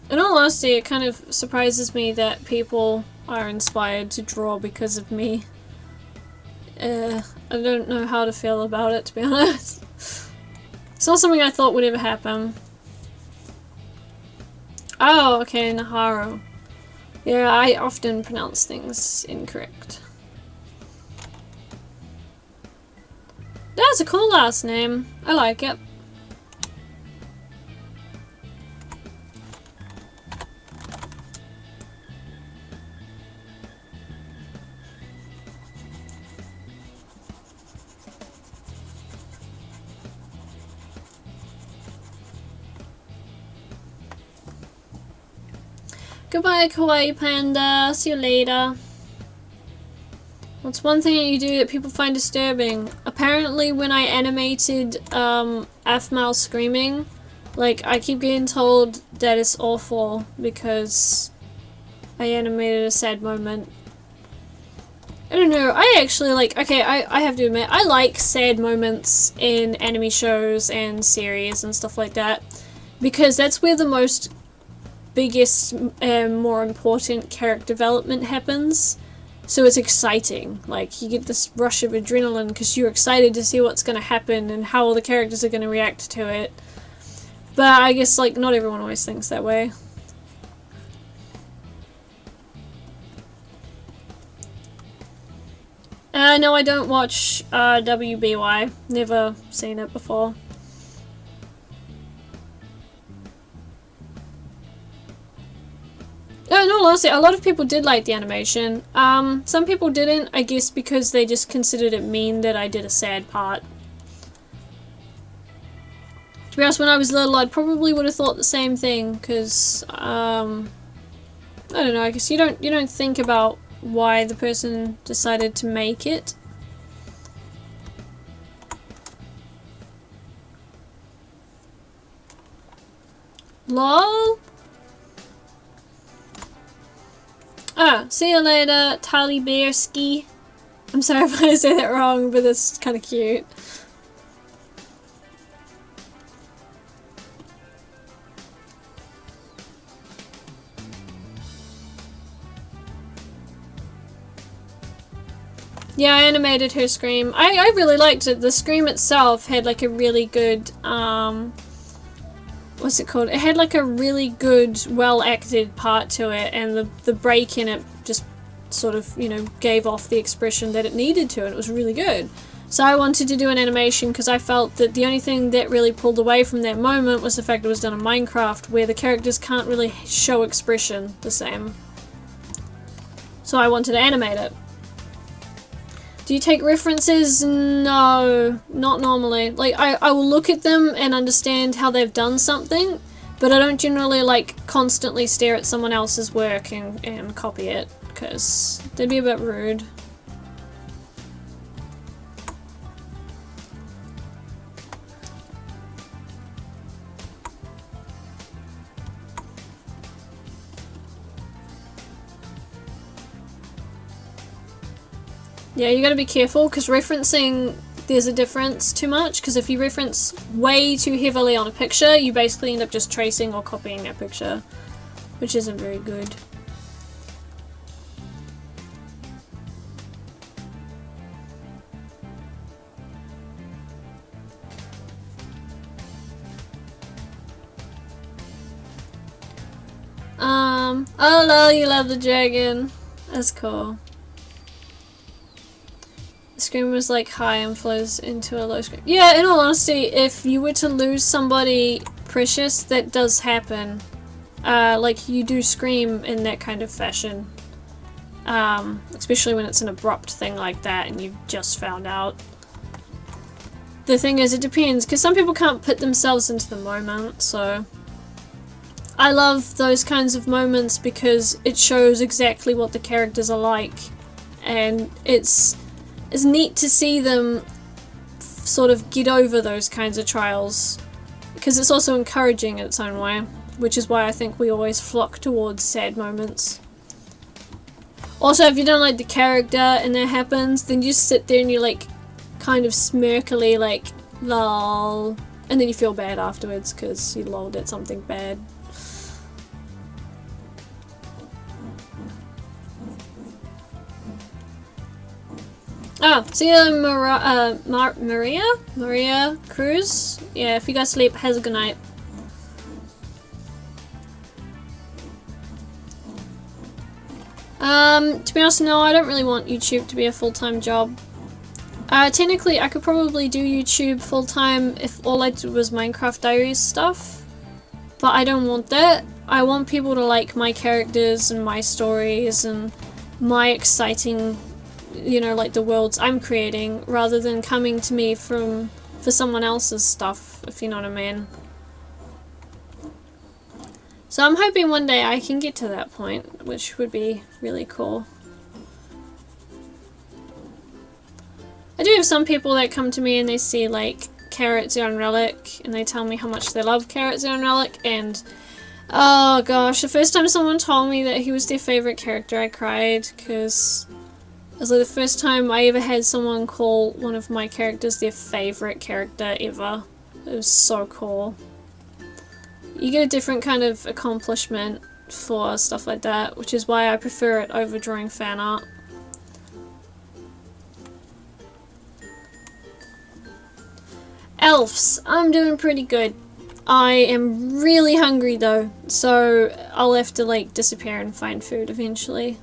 In all honesty, it kind of surprises me that people are inspired to draw because of me. I don't know how to feel about it, to be honest. It's not something I thought would ever happen. Oh, okay, Naharu. Yeah, I often pronounce things incorrect. That's a cool last name. I like it. Goodbye, Kawaii Panda. See you later. What's one thing that you do that people find disturbing? Apparently, when I animated Aphmau screaming, like, I keep getting told that it's awful because I animated a sad moment. I don't know, I actually like, okay, I have to admit, I like sad moments in anime shows and series and stuff like that, because that's where the most biggest and more important character development happens. So it's exciting, like you get this rush of adrenaline because you're excited to see what's going to happen and how all the characters are going to react to it. But I guess like not everyone always thinks that way. No, I don't watch WBY. Never seen it before. in all honesty, a lot of people did like the animation. Some people didn't, I guess because they just considered it mean that I did a sad part. To be honest, when I was little, I probably would have thought the same thing, because, I don't know, I guess you don't think about why the person decided to make it. LOL? Ah, see you later, Tali Bearski. I'm sorry if I say that wrong, but it's kind of cute. Yeah, I animated her scream. I really liked it. The scream itself had like a really good, what's it called? It had like a really good, well-acted part to it, and the break in it just sort of, you know, gave off the expression that it needed to, and it was really good. So I wanted to do an animation because I felt that the only thing that really pulled away from that moment was the fact it was done in Minecraft, where the characters can't really show expression the same. So I wanted to animate it. Do you take references? No, not normally. Like, I will look at them and understand how they've done something, but I don't generally, like, constantly stare at someone else's work and copy it, because that'd be a bit rude. Yeah, you gotta be careful, because referencing, there's a difference too much, because if you reference way too heavily on a picture, you basically end up just tracing or copying that picture, which isn't very good. Oh lol, you love the dragon. That's cool. The scream was like high and flows into a low scream. Yeah, in all honesty, if you were to lose somebody precious, that does happen. Like, you do scream in that kind of fashion. Especially when it's an abrupt thing like that and you've just found out. The thing is, it depends, because some people can't put themselves into the moment, so... I love those kinds of moments because it shows exactly what the characters are like, and it's neat to see them sort of get over those kinds of trials, because it's also encouraging in its own way, which is why I think we always flock towards sad moments. Also, if you don't like the character and that happens, then you just sit there and you like kind of smirkily like lol, and then you feel bad afterwards because you lolled at something bad. Oh, see you, Maria Cruz. Yeah, if you guys sleep, have a good night. To be honest, no, I don't really want YouTube to be a full-time job. Technically, I could probably do YouTube full-time if all I did was Minecraft Diaries stuff, but I don't want that. I want people to like my characters and my stories and my exciting, you know, like the worlds I'm creating, rather than coming to me for someone else's stuff, if you know what I mean. So I'm hoping one day I can get to that point, which would be really cool. I do have some people that come to me and they see like Carrot Zone Relic and they tell me how much they love Carrot Zone Relic, and oh gosh, the first time someone told me that he was their favourite character, I cried, because it was like the first time I ever had someone call one of my characters their favourite character ever. It was so cool. You get a different kind of accomplishment for stuff like that, which is why I prefer it over drawing fan art. Elves, I'm doing pretty good. I am really hungry though, so I'll have to like disappear and find food eventually.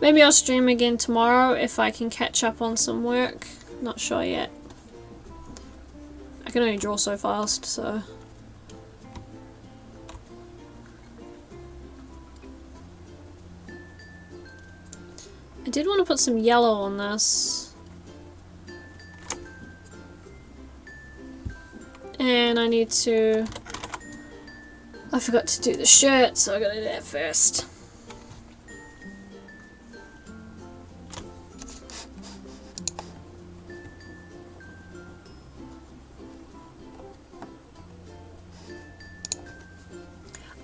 Maybe I'll stream again tomorrow if I can catch up on some work. Not sure yet. I can only draw so fast, so... I did want to put some yellow on this. And I need to... I forgot to do the shirt, so I gotta do that first.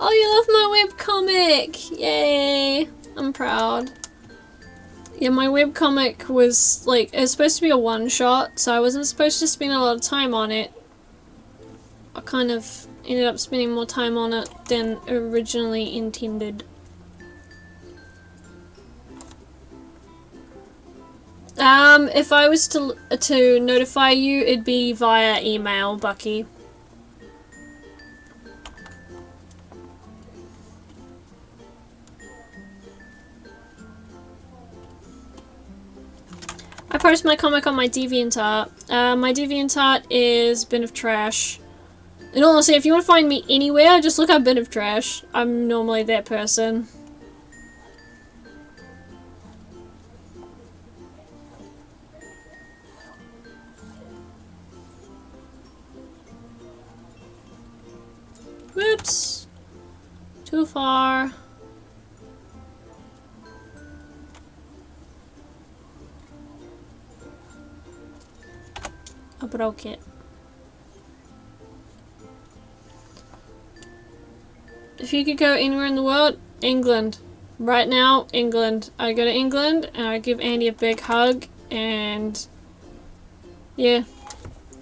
Oh, you love my webcomic! Yay! I'm proud. Yeah, my webcomic was like, it was supposed to be a one-shot, so I wasn't supposed to spend a lot of time on it. I kind of ended up spending more time on it than originally intended. If I was to notify you, it'd be via email, Bucky. I post my comic on my DeviantArt. My DeviantArt is Bin of Trash. And honestly, if you want to find me anywhere, just look up Bin of Trash. I'm normally that person. Whoops. Too far. I broke it. If you could go anywhere in the world, England. Right now, England. I go to England and I give Andy a big hug, and yeah,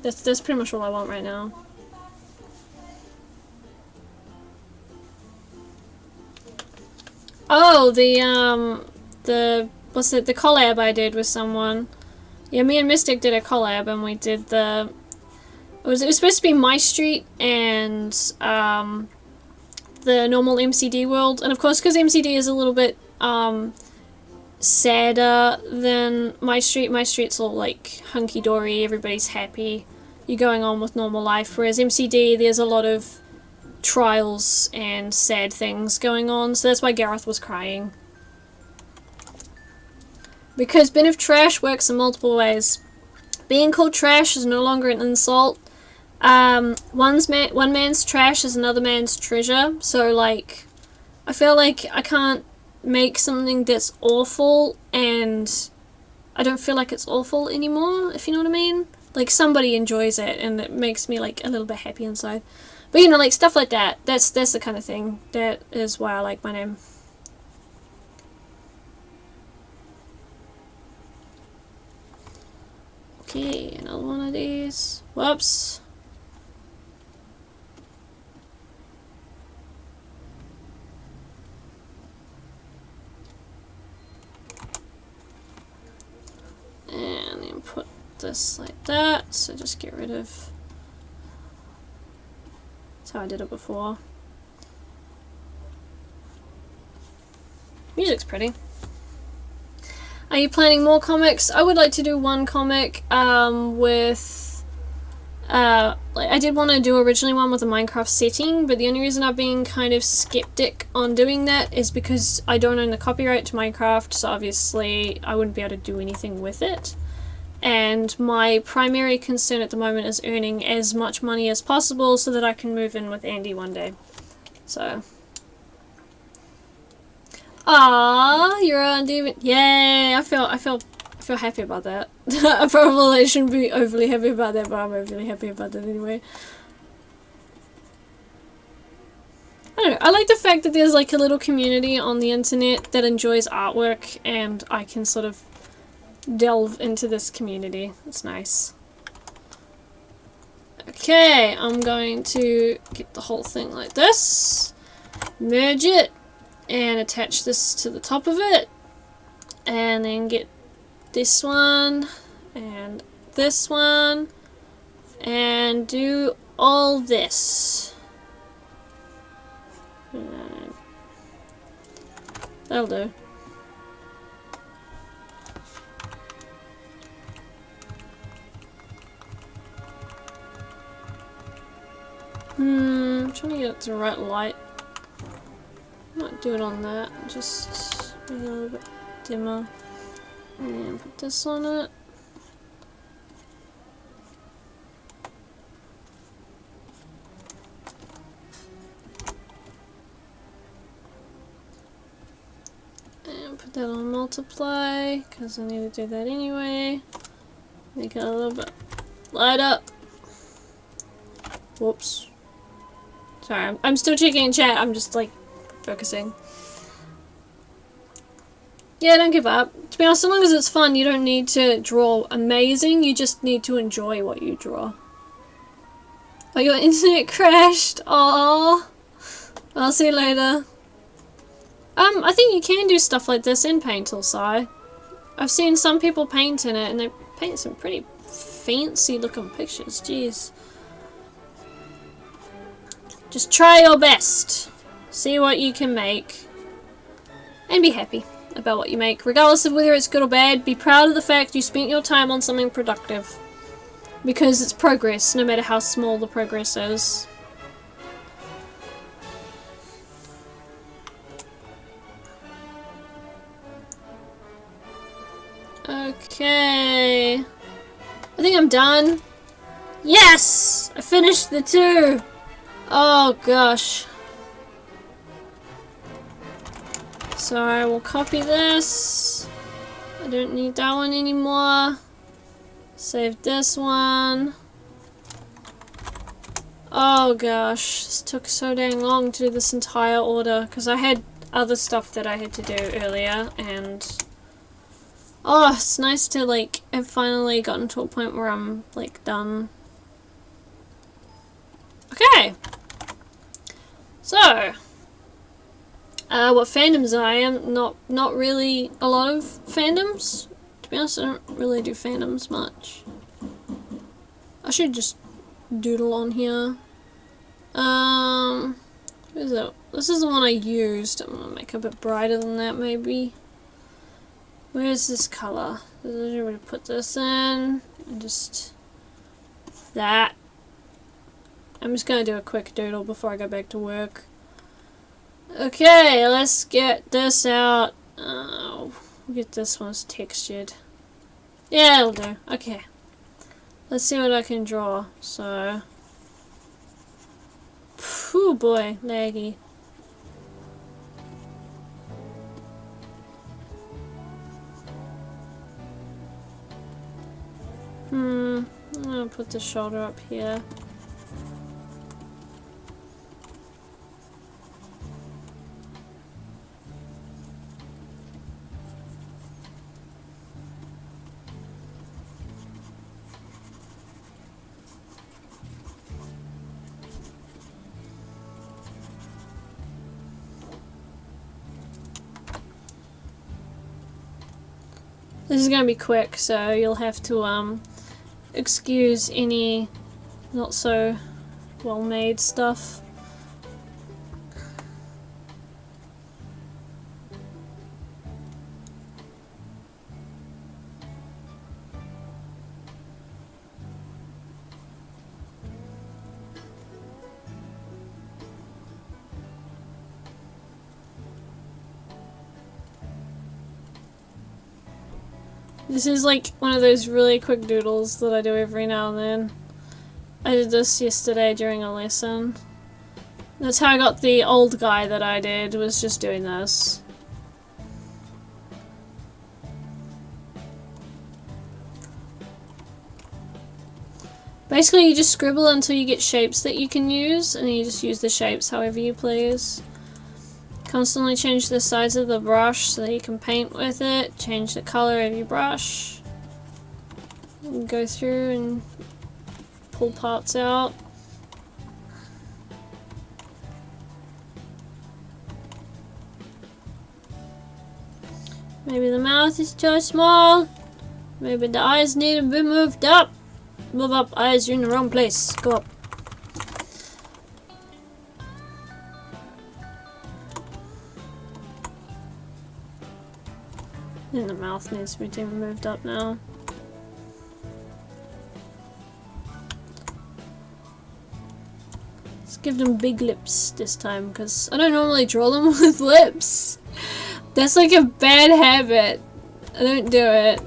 that's pretty much all I want right now. Oh, the what's it? The collab I did with someone. Yeah, me and Mystic did a collab, and we did the. It was supposed to be My Street and the normal MCD world, and of course, because MCD is a little bit sadder than My Street. My Street's all like hunky dory, everybody's happy, you're going on with normal life. Whereas MCD, there's a lot of trials and sad things going on, so that's why Gareth was crying. Because Bin of Trash works in multiple ways. Being called trash is no longer an insult. One man's trash is another man's treasure. So, like, I feel like I can't make something that's awful and I don't feel like it's awful anymore, if you know what I mean. Like, somebody enjoys it and it makes me, like, a little bit happy inside. But, you know, like, stuff like that. That's the kind of thing. That is why I like my name. Okay, another one of these. Whoops. And then put this like that. So just get rid of. That's how I did it before. Music's pretty. Are you planning more comics? I would like to do one comic with like I did want to do originally one with a Minecraft setting, but the only reason I've been kind of skeptic on doing that is because I don't own the copyright to Minecraft, so obviously I wouldn't be able to do anything with it. And my primary concern at the moment is earning as much money as possible so that I can move in with Andy one day. So ah, you're on Demon. Yay! I feel happy about that. I probably shouldn't be overly happy about that, but I'm overly happy about that anyway. I don't know. I like the fact that there's like a little community on the internet that enjoys artwork, and I can sort of delve into this community. It's nice. Okay, I'm going to get the whole thing like this. Merge it. And attach this to the top of it, and then get this one and this one and do all this. And that'll do. I'm trying to get it to the right light. Not do it on that, just make it a little bit dimmer. And put this on it. And put that on multiply, because I need to do that anyway. Make it a little bit light up. Whoops. Sorry, I'm still checking chat, I'm just like focusing. Yeah, don't give up. To be honest, as long as it's fun, you don't need to draw amazing, you just need to enjoy what you draw. Oh, your internet crashed. Aww. I'll see you later. I think you can do stuff like this in Paint or Sai. I've seen some people paint in it and they paint some pretty fancy looking pictures. Jeez. Just try your best. See what you can make. And be happy about what you make. Regardless of whether it's good or bad, be proud of the fact you spent your time on something productive. Because it's progress, no matter how small the progress is. Okay. I think I'm done. Yes! I finished the 2! Oh gosh. So I will copy this. I don't need that one anymore. Save this one. Oh gosh, this took so dang long to do this entire order because I had other stuff that I had to do earlier, and oh, it's nice to like have finally gotten to a point where I'm like done. Okay. So what fandoms I am, not really a lot of fandoms. To be honest, I don't really do fandoms much. I should just doodle on here. What is it? This is the one I used. I'm gonna make it a bit brighter than that, maybe. Where's this color? I'm gonna put this in and just that. I'm just gonna do a quick doodle before I go back to work. Okay, let's get this out. We'll get this one textured. Yeah, it'll do. Okay. Let's see what I can draw. So, oh boy, laggy. I'm gonna put the shoulder up here. This is gonna be quick, so you'll have to excuse any not so well made stuff. This is like one of those really quick doodles that I do every now and then. I did this yesterday during a lesson. That's how I got the old guy that I did, was just doing this. Basically you just scribble until you get shapes that you can use, and then you just use the shapes however you please. Constantly change the size of the brush so that you can paint with it. Change the color of your brush. And go through and pull parts out. Maybe the mouth is too small. Maybe the eyes need to be moved up. Move up, eyes, you're in the wrong place. Go up. And the mouth needs to be moved up now. Let's give them big lips this time, because I don't normally draw them with lips. That's like a bad habit. Don't do it.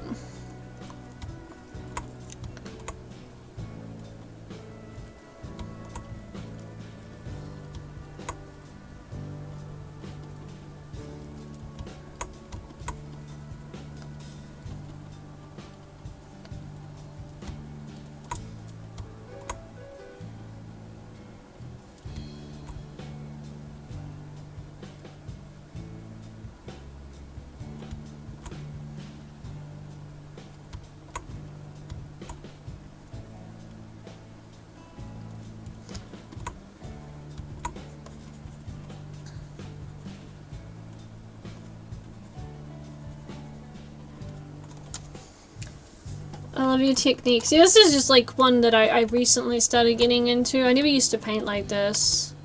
I love your techniques. Yeah, this is just like one that I recently started getting into. I never used to paint like this.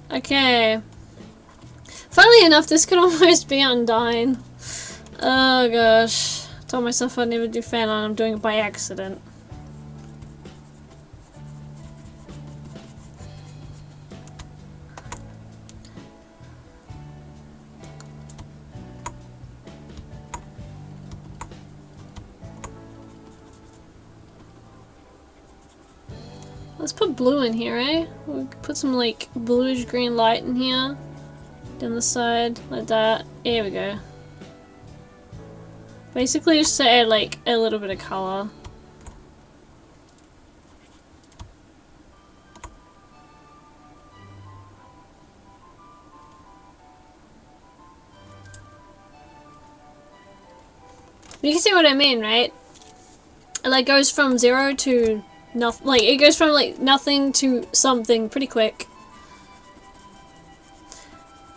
Okay. Funnily enough, this could almost be Undyne. Oh gosh. I told myself I'd never do fan art, I'm doing it by accident. Let's put blue in here, eh? We'll put some like bluish green light in here. Down the side, like that. There we go. Basically just to add like a little bit of colour. You can see what I mean, right? It like goes from 0 to nothing. Like it goes from like nothing to something pretty quick.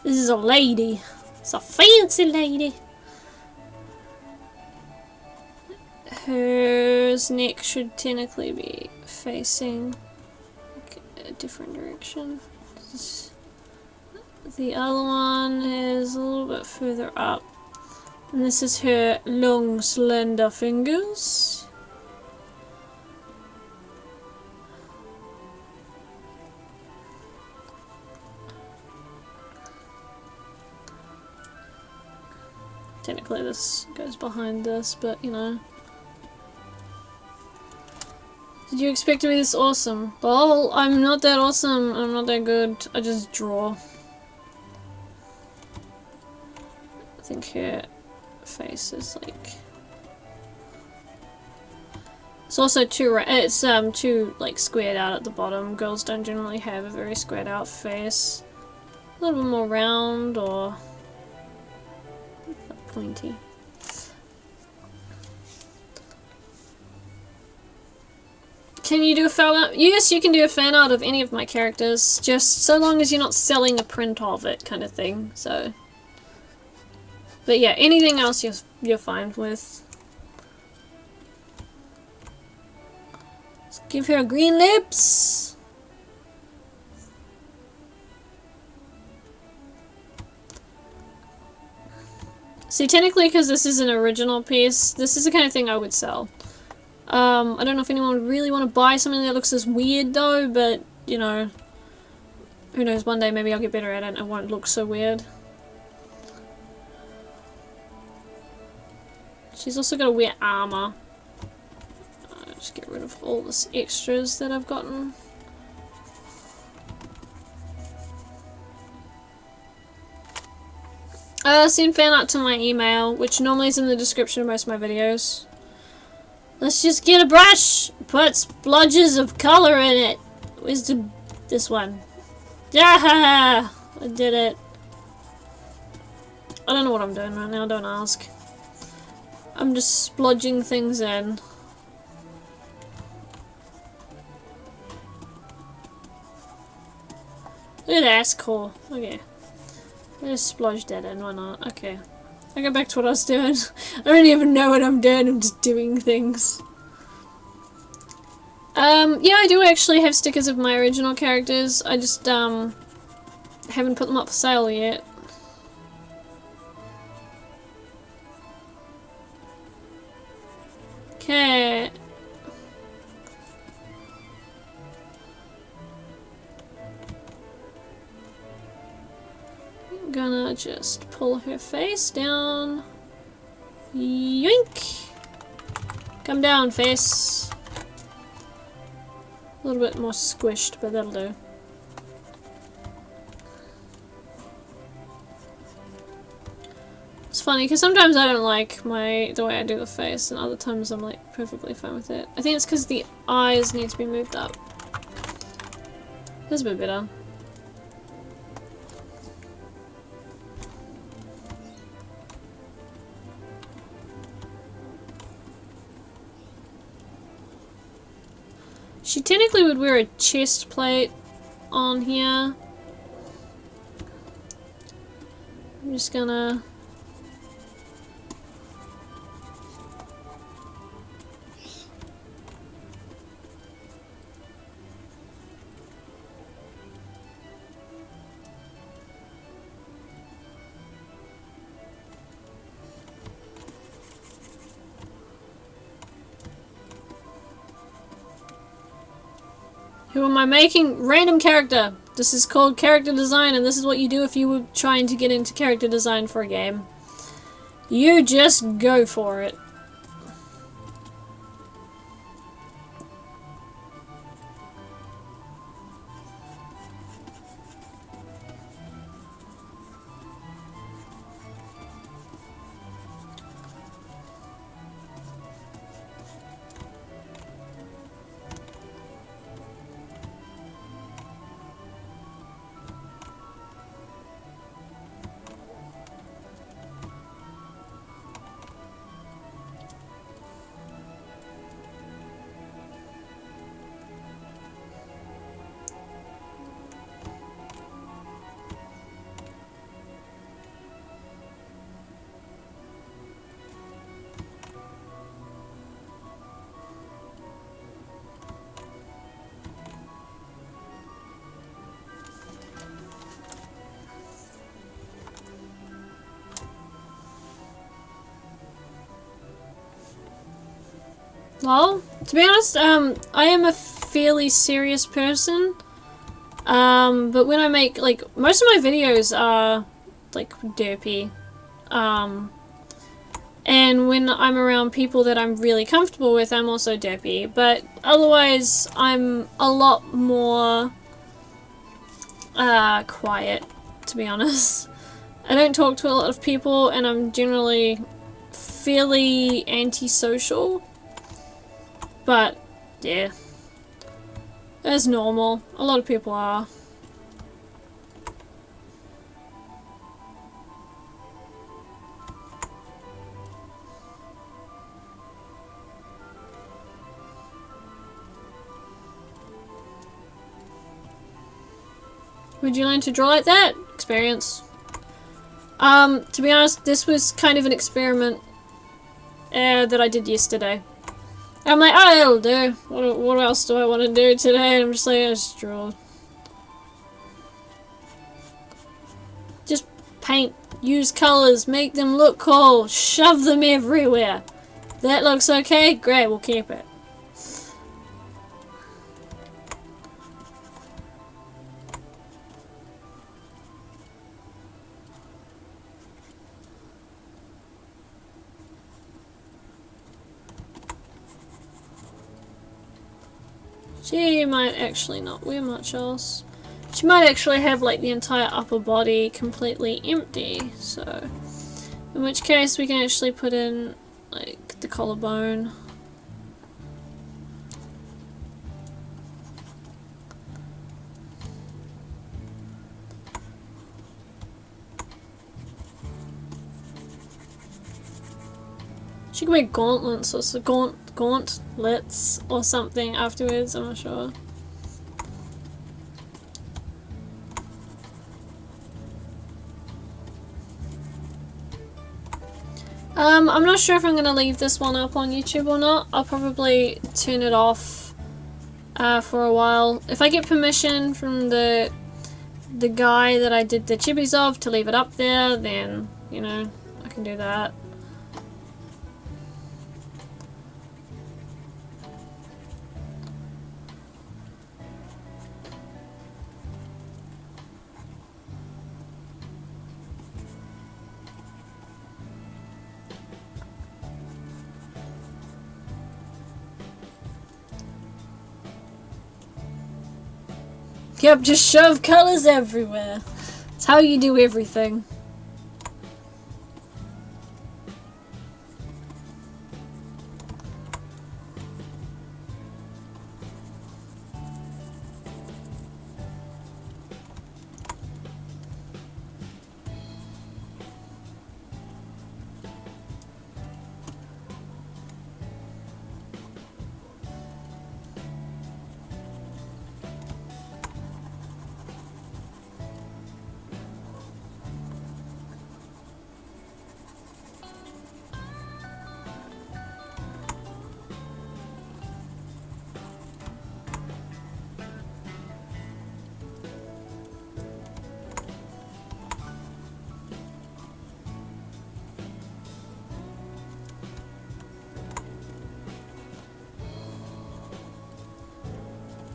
This is a lady. It's a fancy lady. Her neck should technically be facing like a different direction. The other one is a little bit further up. And this is her long, slender fingers. Technically this goes behind this, but you know. Did you expect to be this awesome? Well, I'm not that awesome. I'm not that good. I just draw. I think her face is like... It's also too too like squared out at the bottom. Girls don't generally have a very squared out face. A little bit more round or pointy. Can you do a fan art? Yes, you can do a fan art of any of my characters, just so long as you're not selling a print of it, kind of thing. So, but yeah, anything else you're fine with. Let's give her green lips. See, technically, because this is an original piece, this is the kind of thing I would sell. I don't know if anyone would really want to buy something that looks this weird though, but, you know, who knows, one day maybe I'll get better at it and it won't look so weird. She's also got to wear armor. Just get rid of all this extras that I've gotten. Send fan art to my email, which normally is in the description of most of my videos. Let's just get a brush, put splodges of color in it. Where's this one? Yeah, I did it. I don't know what I'm doing right now, don't ask. I'm just splodging things in. Look at that, that's cool. Okay. I just splodged that in, why not? Okay. I go back to what I was doing. I don't even know what I'm doing, I'm just doing things. Yeah, I do actually have stickers of my original characters. I just, haven't put them up for sale yet. Okay. I'm gonna just pull her face down. Yoink! Come down, face. A little bit more squished, but that'll do. It's funny because sometimes I don't like the way I do the face, and other times I'm like perfectly fine with it. I think it's because the eyes need to be moved up. That's a bit better. She technically would wear a chest plate on here. I'm just gonna... Who am I making? Random character! This is called character design, and this is what you do if you were trying to get into character design for a game. You just go for it. Well, to be honest, I am a fairly serious person. But when I make, like, most of my videos are, like, derpy. And when I'm around people that I'm really comfortable with, I'm also derpy. But otherwise, I'm a lot more, quiet, to be honest. I don't talk to a lot of people, and I'm generally fairly antisocial. But, yeah. That's normal. A lot of people are. Would you learn to draw like that? Experience. To be honest, this was kind of an experiment that I did yesterday. I'm like, oh, it'll do. What else do I want to do today? And I'm just like, I just draw. Just paint. Use colors. Make them look cool. Shove them everywhere. That looks okay? Great, we'll keep it. She might actually not wear much else. She might actually have like the entire upper body completely empty, so in which case we can actually put in like the collarbone. She could wear gauntlets or so gauntlets or something afterwards, I'm not sure. I'm not sure if I'm gonna leave this one up on YouTube or not. I'll probably turn it off for a while. If I get permission from the guy that I did the chibis of to leave it up there, then, you know, I can do that. Yep, just shove colors everywhere. It's how you do everything.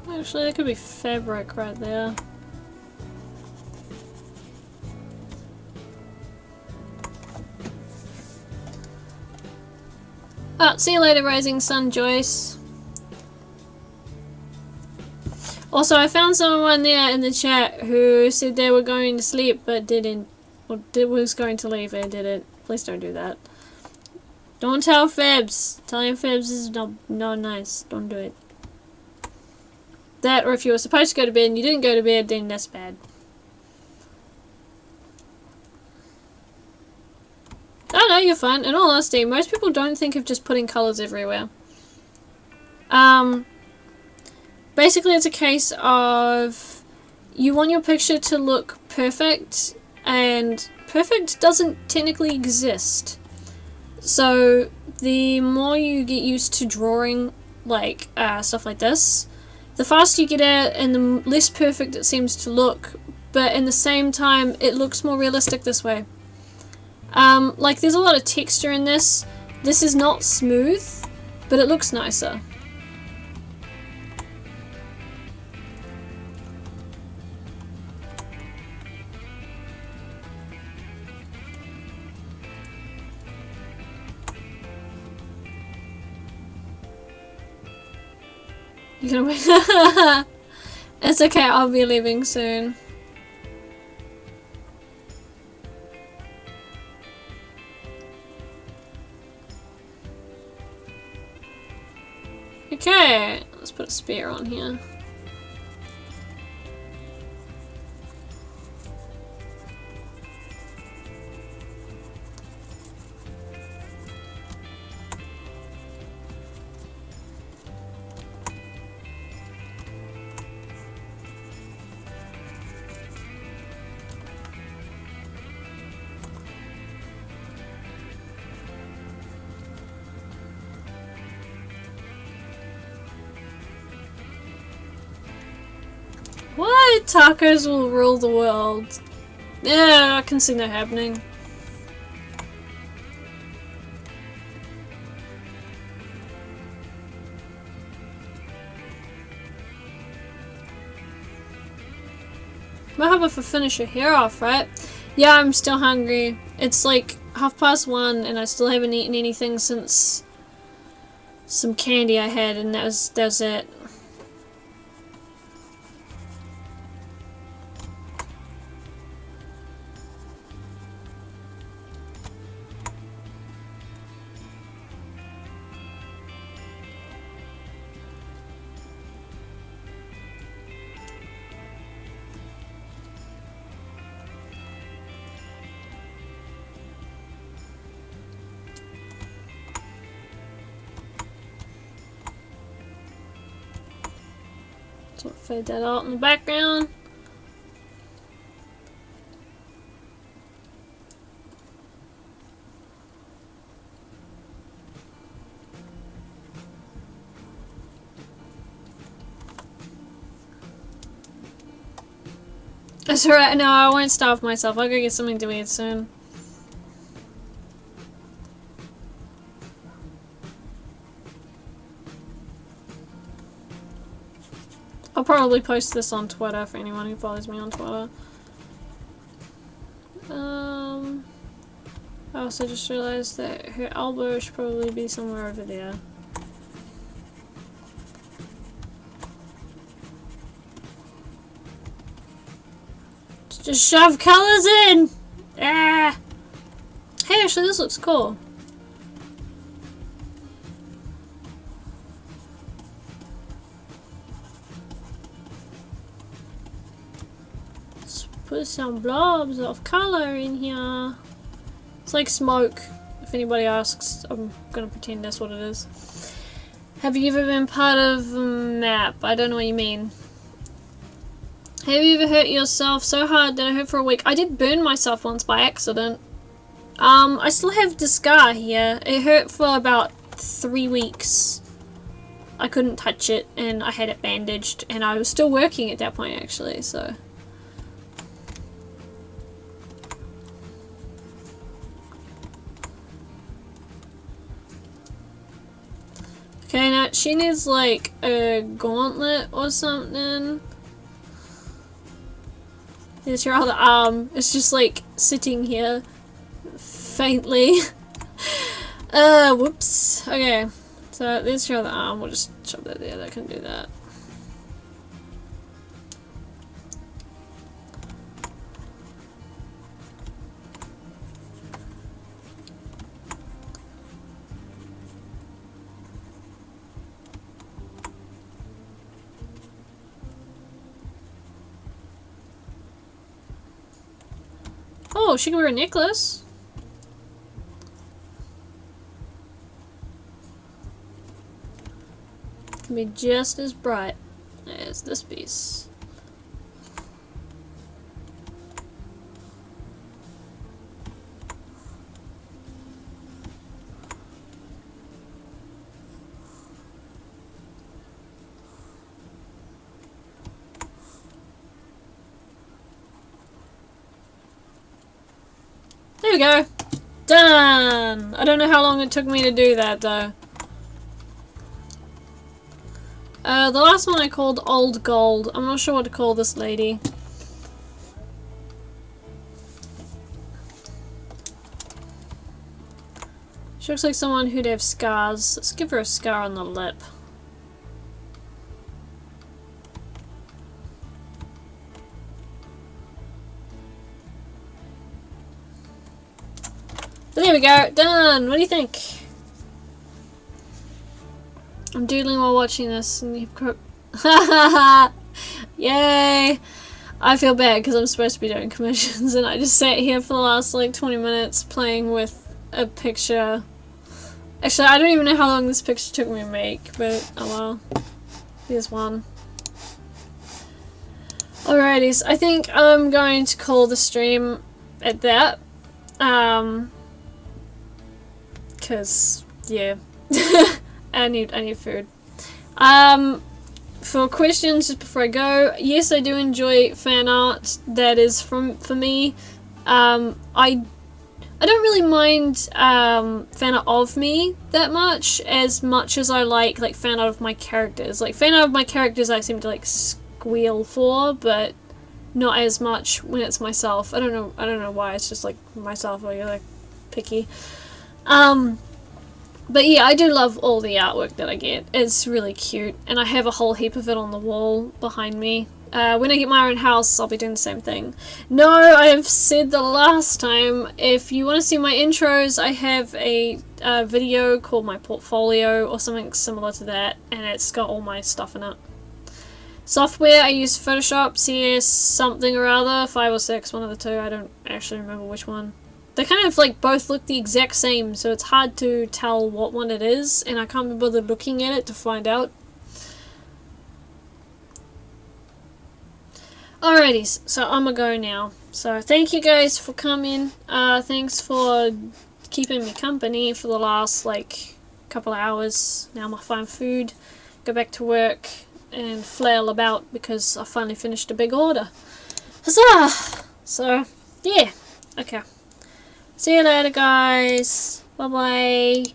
Actually, there could be fabric right there. Oh, see you later, Rising Sun Joyce. Also, I found someone there in the chat who said they were going to sleep but didn't, or was going to leave and didn't. Please don't do that. Don't tell fibs. Telling fibs is not nice. Don't do it. That, or if you were supposed to go to bed and you didn't go to bed, then that's bad. Oh no, you're fine. In all honesty, most people don't think of just putting colours everywhere. Basically it's a case of you want your picture to look perfect, and perfect doesn't technically exist. So the more you get used to drawing like stuff like this, the faster you get at it and the less perfect it seems to look, but in the same time it looks more realistic this way. Like there's a lot of texture in this. This is not smooth, but it looks nicer. You gonna wait? It's okay, I'll be leaving soon. Okay, let's put a spear on here. What? Tacos will rule the world. Yeah, I can see that happening. Might have if I finish your hair off, right? Yeah, I'm still hungry. It's like 1:30 and I still haven't eaten anything since some candy I had, and that was it. So fade that out in the background. That's alright, no, I won't starve myself. I'll go get something to eat soon. I'll probably post this on Twitter for anyone who follows me on Twitter. I also just realized that her elbow should probably be somewhere over there. Just shove colours in! Ah! Hey, actually this looks cool. Let's put some blobs of colour in here. It's like smoke, if anybody asks. I'm gonna pretend that's what it is. Have you ever been part of a map? I don't know what you mean. Have you ever hurt yourself so hard that I hurt for a week? I did burn myself once by accident. I still have the scar here. It hurt for about 3 weeks. I couldn't touch it and I had it bandaged and I was still working at that point actually, so. Okay, now she needs like a gauntlet or something. There's your other arm. It's just like sitting here faintly. Whoops. Okay, so there's your other arm. We'll just shove that there. That can do that. Oh, she can wear a necklace. Can be just as bright as this piece. There we go. Done! I don't know how long it took me to do that though. The last one I called Old Gold. I'm not sure what to call this lady. She looks like someone who'd have scars. Let's give her a scar on the lip. There we go, done! What do you think? I'm doodling while watching this and you've got... Yay! I feel bad because I'm supposed to be doing commissions and I just sat here for the last like 20 minutes playing with a picture. Actually, I don't even know how long this picture took me to make, but oh well. Here's one. Alrighties, I think I'm going to call the stream at that. Cause yeah, I need food. For questions just before I go, yes, I do enjoy fan art that is for me. I don't really mind fan art of me that much as I like fan art of my characters. Like fan art of my characters I seem to like squeal for, but not as much when it's myself. I don't know why, it's just like myself or you're like picky. But yeah, I do love all the artwork that I get. It's really cute, and I have a whole heap of it on the wall behind me. When I get my own house, I'll be doing the same thing. No, I have said the last time, if you want to see my intros, I have a video called my portfolio, or something similar to that, and it's got all my stuff in it. Software, I use Photoshop, CS something or other, 5 or 6, one of the two, I don't actually remember which one. They kind of like both look the exact same, so it's hard to tell what one it is, and I can't be bothered looking at it to find out. Alrighties, so I'm gonna go now. So thank you guys for coming. Thanks for keeping me company for the last like couple of hours. Now I'm gonna find food, go back to work, and flail about because I finally finished a big order. Huzzah! So yeah, okay. See you later, guys. Bye bye.